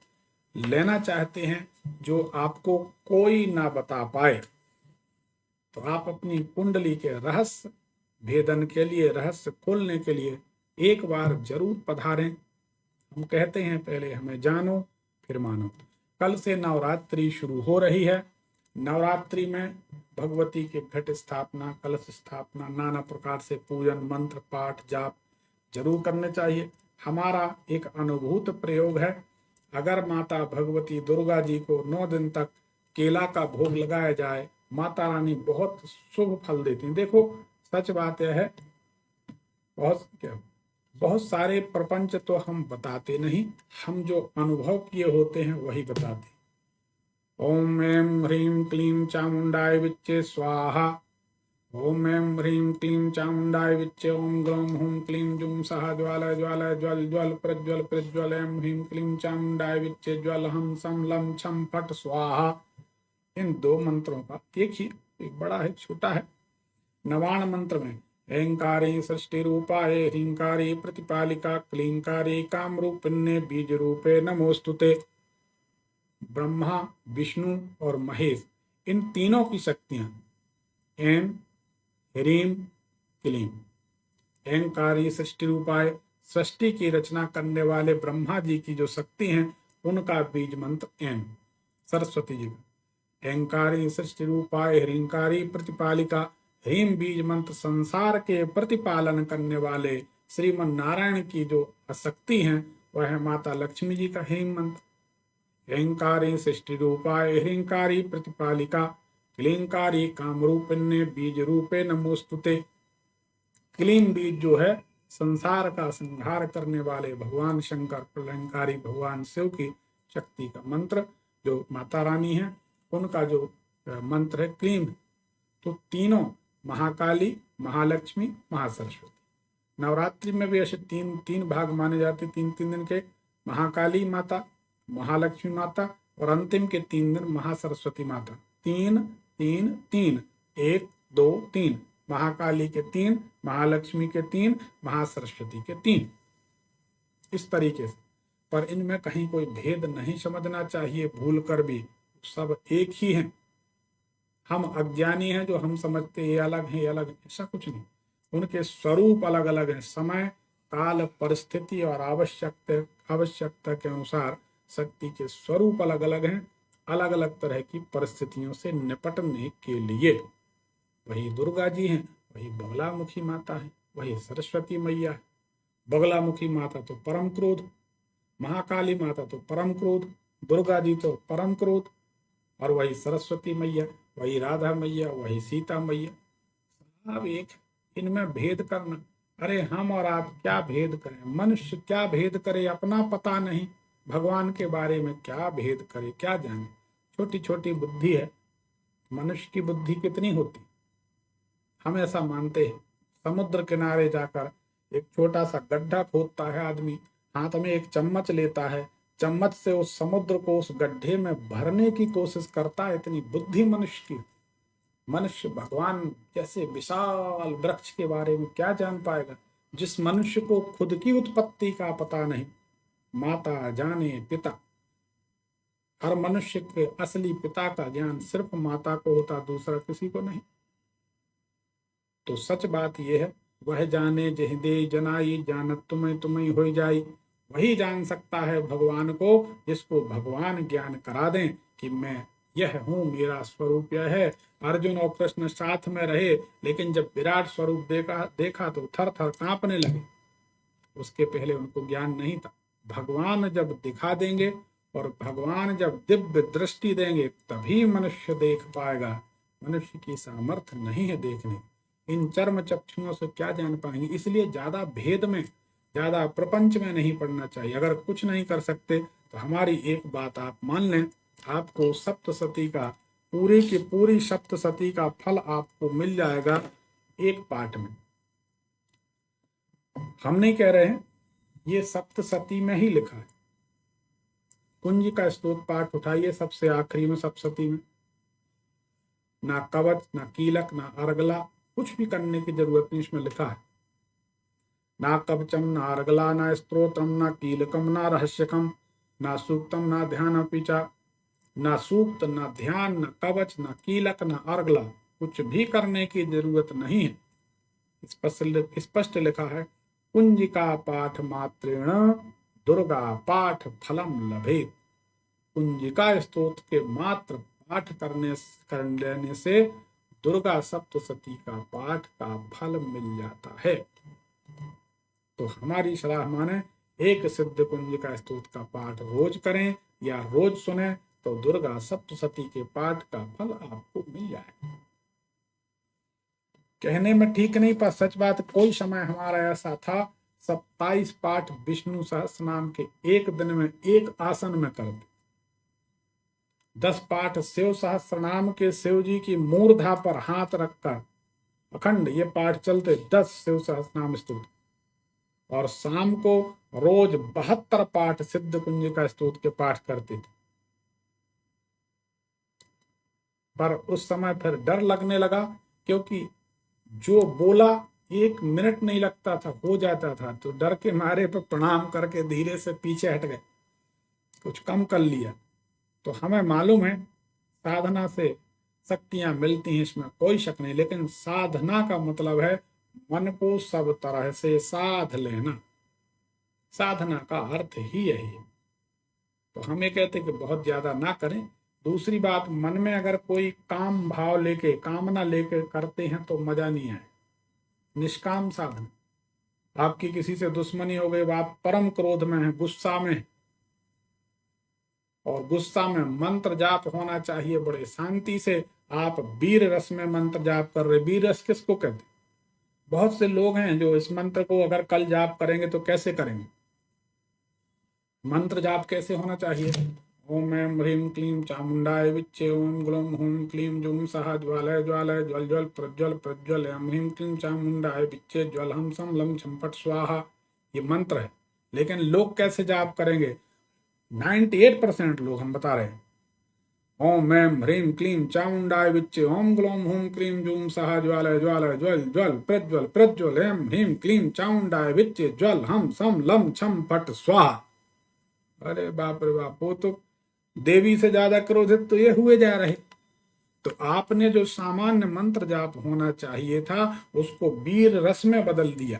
लेना चाहते हैं जो आपको कोई ना बता पाए, तो आप अपनी कुंडली के रहस्य भेदन के लिए, रहस्य खोलने के लिए एक बार जरूर पधारें। हम कहते हैं पहले हमें जानो फिर मानो। कल से नवरात्रि शुरू हो रही है। नवरात्रि में भगवती के घट स्थापना, कलश स्थापना, नाना प्रकार से पूजन, मंत्र पाठ, जाप जरूर करने चाहिए। हमारा एक अनुभूत प्रयोग है, अगर माता भगवती दुर्गा जी को 9 दिन तक केला का भोग लगाया जाए, माता रानी बहुत शुभ फल देती हैं। देखो सच बात यह है, बहुत क्या बहुत सारे प्रपंच तो हम बताते नहीं, हम जो अनुभव किए होते हैं वही बताते। ओम ऐं ह्रीं क्लीं चामुंडाय विच्चे स्वाहा। ओम ऐं ह्रीं क्लीं चामुंडाय विच्चे ओम ग्लौं हूं क्लीं जुं सः ज्वाला ज्वाला ज्वल ज्वल प्रज्वल प्रज्वल ऐं ह्रीं क्लीं चामुंडाय विच्चे ज्वल हम सम लं छम फट स्वाहा। इन 2 मंत्रों का एक ही, एक बड़ा है छोटा है। नवाण मंत्र में ऐंकारी सृष्टि रूपाय ह्रींकारी प्रतिपालिका क्लींकारी कामरूपिण्ये बीज रूपे नमोस्तुते। ब्रह्मा, विष्णु और महेश, इन तीनों की शक्तियां ऐं ह्रीं क्लीं। ऐंकारी सृष्टि रूपाय, सृष्टि की रचना करने वाले ब्रह्मा जी की जो शक्ति हैं उनका बीज मंत्र ऐं, सरस्वती जी का। ऐंकारी सृष्टि रूपाय ह्रींकारी प्रतिपालिका, ह्रीं बीज मंत्र संसार के प्रतिपालन करने वाले श्रीमन नारायण की जो शक्ति है वह है माता लक्ष्मी जी का ह्रीं मंत्र। ऐंकारी सृष्टि रूपाय ह्रींकारी प्रतिपालिका क्लींकारी कामरूपिण्ये बीज रूपे नमोस्तुते। क्लीं बीज जो है संसार का संहार करने वाले भगवान शंकर, प्रलयंकारी भगवान शिव की शक्ति का मंत्र जो माता रानी है उनका जो मंत्र है क्लीं। तो तीनों महाकाली, महालक्ष्मी, महासरस्वती। नवरात्रि में भी ऐसे तीन भाग माने जाते, 3 दिन के, महाकाली माता, महालक्ष्मी माता और अंतिम के 3 दिन महासरस्वती माता। 3 3 3 1 2 3, महाकाली के 3, महालक्ष्मी के 3, महासरस्वती के 3, इस तरीके से। पर इनमें कहीं कोई भेद नहीं समझना चाहिए भूल कर भी, सब एक ही हैं। हम अज्ञानी हैं जो हम समझते ये अलग है, ये अलग है, ऐसा कुछ नहीं। उनके स्वरूप अलग अलग हैं। समय, काल, परिस्थिति और आवश्यकता के अनुसार शक्ति के स्वरूप अलग अलग हैं, अलग अलग तरह की परिस्थितियों से निपटने के लिए। वही दुर्गा जी हैं, वही बगलामुखी माता है, वही सरस्वती मैया है। बगलामुखी माता तो परम क्रोध, महाकाली माता तो परम क्रोध, दुर्गा जी तो परम क्रोध, और वही सरस्वती मैया, वही राधा मैया, वही सीता मैया, सब एक। इनमें भेद करना, अरे हम और आप क्या भेद करें, मनुष्य क्या भेद करे, अपना पता नहीं, भगवान के बारे में क्या भेद करे, क्या जाने। छोटी छोटी बुद्धि है, मनुष्य की बुद्धि कितनी होती। हम ऐसा मानते हैं, समुद्र किनारे जाकर एक छोटा सा गड्ढा खोदता है आदमी, हाथ में एक चम्मच लेता है, चम्मच से उस समुद्र को उस गड्ढे में भरने की कोशिश करता है। इतनी बुद्धि मनुष्य की। मनुष्य भगवान जैसे विशाल वृक्ष के बारे में क्या जान पाएगा। जिस मनुष्य को खुद की उत्पत्ति का पता नहीं, माता जाने पिता। हर मनुष्य के असली पिता का ज्ञान सिर्फ माता को होता, दूसरा किसी को नहीं। तो सच बात यह है, वह जाने जह दे जनाई, जानत तुम्हें तुम्हें हो जाई। वही जान सकता है भगवान को जिसको भगवान ज्ञान करा दें कि मैं यह हूँ, मेरा स्वरूप यह है। अर्जुन और कृष्ण साथ में रहे, लेकिन जब विराट स्वरूप देखा तो थर थर कांपने लगे। उसके पहले उनको ज्ञान नहीं था। भगवान जब दिखा देंगे और भगवान जब दिव्य दृष्टि देंगे तभी मनुष्य देख पाएगा। मनुष्य की सामर्थ्य नहीं है देखने, इन चर्म चक्षुओं से क्या जान पाएंगे। इसलिए ज्यादा भेद में, ज्यादा प्रपंच में नहीं पड़ना चाहिए। अगर कुछ नहीं कर सकते तो हमारी एक बात आप मान लें, आपको सप्तशती का, पूरी की पूरी सप्तशती का फल आपको मिल जाएगा एक पाठ में। हम नहीं कह रहे हैं, ये सप्तशती में ही लिखा है। कुंज का स्तोत्र पाठ उठाइए, सबसे आखिरी में सप्तशती में। ना कवच, ना कीलक, ना अर्गला, कुछ भी करने की जरूरत नहीं, इसमें लिखा है। ना कवचम, ना अर्गला, ना स्तोत्रम, ना कीलकम, ना रहस्यकम, ना सूक्तम, ना ध्यान पीछा। ना सूक्त, ना ध्यान, ना कवच, ना कीलक, ना अर्गला, कुछ भी करने की जरूरत नहीं है। स्पष्ट लिखा है, कुंजिका पाठ मात्रेण दुर्गा पाठ फलम लभे। कुंजिका स्तोत्र के मात्र पाठ कर लेने से दुर्गा सप्तशती का पाठ का फल मिल जाता है। तो हमारी सलाह माने, एक सिद्ध कुंजिका स्तोत्र का पाठ रोज करें या रोज सुने तो दुर्गा सप्तशती के पाठ का फल आपको मिल जाए। कहने में ठीक नहीं, पर सच बात, कोई समय हमारा ऐसा था, 27 पाठ विष्णु सहस्त्र नाम के एक दिन में एक आसन में करते। 10 पाठ शिव सहस्त्र नाम के शिव जी की मूर्धा पर हाथ रखकर अखंड ये पाठ चलते, 10 शिव सहस्त्र नाम स्तुति। और शाम को रोज 72 पाठ सिद्ध कुंज का स्तुति के पाठ करते थे। पर उस समय फिर डर लगने लगा, क्योंकि जो बोला 1 मिनट नहीं लगता था, हो जाता था। तो डर के मारे पर प्रणाम करके धीरे से पीछे हट गए, कुछ कम कर लिया। तो हमें मालूम है साधना से शक्तियां मिलती हैं, इसमें कोई शक नहीं। लेकिन साधना का मतलब है मन को सब तरह से साध लेना। साधना का अर्थ ही यही है। तो हम ये कहते हैं कि बहुत ज्यादा ना करें। दूसरी बात, मन में अगर कोई काम भाव लेके, कामना लेके करते हैं तो मजा नहीं आए। निष्काम साधना, आपकी किसी से दुश्मनी हो गई, आप परम क्रोध में हैं, गुस्सा में हैं, और गुस्सा में मंत्र जाप होना चाहिए बड़े शांति से। आप वीर रस में मंत्र जाप कर रहे। वीर रस किसको कहते? बहुत से लोग हैं जो इस मंत्र को अगर कल जाप करेंगे तो कैसे करेंगे? मंत्र जाप कैसे होना चाहिए? ओम ऐं ह्रीं क्लीं चामुंडाय विच्चे, ओम ग्लौं हूं क्लीं जुं सः ज्वालय ज्वालय ज्वल ज्वल प्रज्वल प्रज्वल, ऐं ह्रीं क्लीं चामुंडाय विच्चे ज्वल हम सम लम छम फट स्वाहा। ये मंत्र है। लेकिन लोग कैसे जाप करेंगे? 98% लोग हम बता रहे हैं, ओम ऐं ह्रीं क्लीं चामुंडाय विच्चे, ओम ग्लौं हूं क्लीं जुं सः ज्वालय ज्वालय ज्वल ज्वल प्रज्वल प्रज्वल, ऐं ह्रीं क्लीं चामुंडाय विच्चे ज्वल हम सम लम छम फट स्वाहा। अरे बाप रे बाप, वो तो देवी से ज्यादा क्रोधित तो ये हुए जा रहे। तो आपने जो सामान्य मंत्र जाप होना चाहिए था उसको वीर रस में बदल दिया।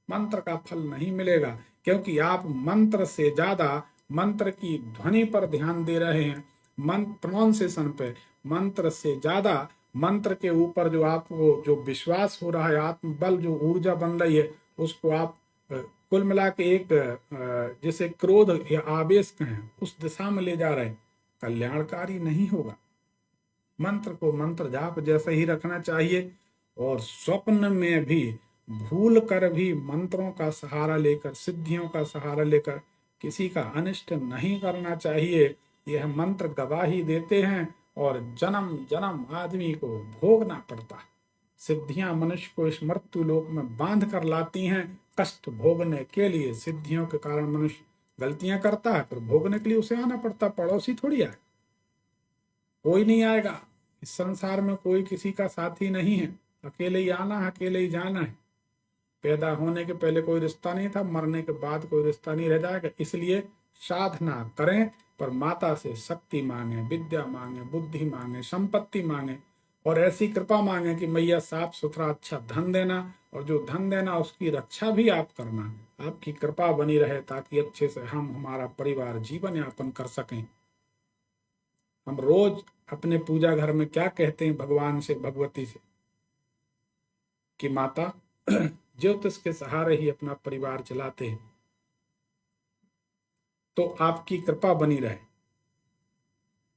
मंत्र का फल नहीं मिलेगा, क्योंकि आप मंत्र से ज्यादा मंत्र की ध्वनि पर ध्यान दे रहे हैं, मंत्र प्रोनाउंसिएशन पे। मंत्र से ज्यादा मंत्र के ऊपर जो आपको जो विश्वास हो रहा है, आत्मबल जो ऊर्जा बन रही है, उसको आप कुल मिला के एक जैसे क्रोध या आवेश कहें उस दिशा में ले जा रहे हैं। कल्याणकारी नहीं होगा। मंत्र को मंत्र जाप जैसे ही रखना चाहिए। और स्वप्न में भी भूल कर भी मंत्रों का सहारा लेकर, सिद्धियों का सहारा लेकर किसी का अनिष्ट नहीं करना चाहिए। यह मंत्र गवाही देते हैं और जन्म जन्म आदमी को भोगना पड़ता। सिद्धियां मनुष्य को इस मृत्यु लोक में बांध कर लाती हैं कष्ट भोगने के लिए। सिद्धियों के कारण मनुष्य गलतियां करता है, फिर भोगने के लिए उसे आना पड़ता। पड़ोसी थोड़ी आए, कोई नहीं आएगा। इस संसार में कोई किसी का साथी नहीं है। अकेले ही आना है, अकेले ही जाना है। पैदा होने के पहले कोई रिश्ता नहीं था, मरने के बाद कोई रिश्ता नहीं रह जाएगा। इसलिए साधना करें, पर माता से शक्ति मांगे, विद्या मांगे, बुद्धि मांगे, संपत्ति मांगे, और ऐसी कृपा मांगे कि मैया साफ सुथरा अच्छा धन देना, और जो धन देना उसकी रक्षा भी आप करना। आपकी कृपा बनी रहे ताकि अच्छे से हम हमारा परिवार जीवन यापन कर सकें। हम रोज अपने पूजा घर में क्या कहते हैं भगवान से, भगवती से, कि माता ज्योतिष के सहारे ही अपना परिवार चलाते हैं, तो आपकी कृपा बनी रहे।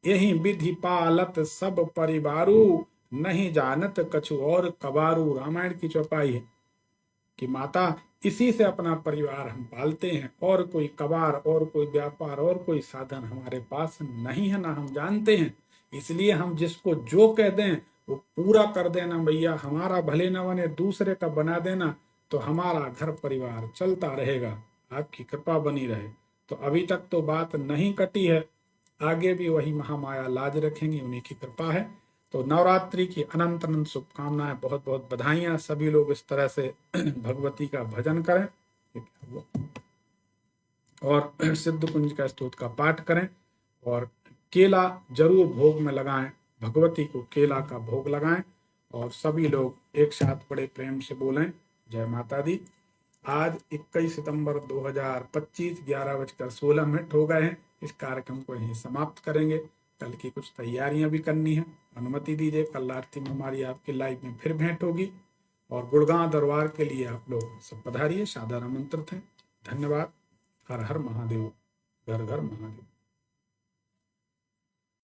यही विधि पालत सब परिवारू, नहीं जानत कछु और कबारू। रामायण की चौपाई है कि माता इसी से अपना परिवार हम पालते हैं, और कोई कबार और कोई व्यापार और कोई साधन हमारे पास नहीं है, ना हम जानते हैं। इसलिए हम जिसको जो कह दें वो पूरा कर देना भैया। हमारा भले न बने दूसरे का बना देना, तो हमारा घर परिवार चलता रहेगा। आपकी कृपा बनी रहे। तो अभी तक तो बात नहीं कटी है, आगे भी वही महामाया लाज रखेंगी, उन्हीं की कृपा है। तो नवरात्रि की अनंत अनंत शुभकामनाएं, बहुत बहुत बधाइयां। सभी लोग इस तरह से भगवती का भजन करें और सिद्ध कुंज का स्तोत्र का पाठ करें, और केला जरूर भोग में लगाएं। भगवती को केला का भोग लगाएं, और सभी लोग एक साथ बड़े प्रेम से बोलें, जय माता दी। आज 21 सितंबर 2025 11:16 हो गए हैं। इस कार्यक्रम को यहीं समाप्त करेंगे। कल की कुछ तैयारियां भी करनी है, अनुमति दीजिए। कल आरती में हमारी आपके लाइव में फिर भेंट होगी, और गुड़गांव दरबार के लिए आप लोग सब पधारिए, सादर आमंत्रित हैं। धन्यवाद। हर हर महादेव, घर घर महादेव।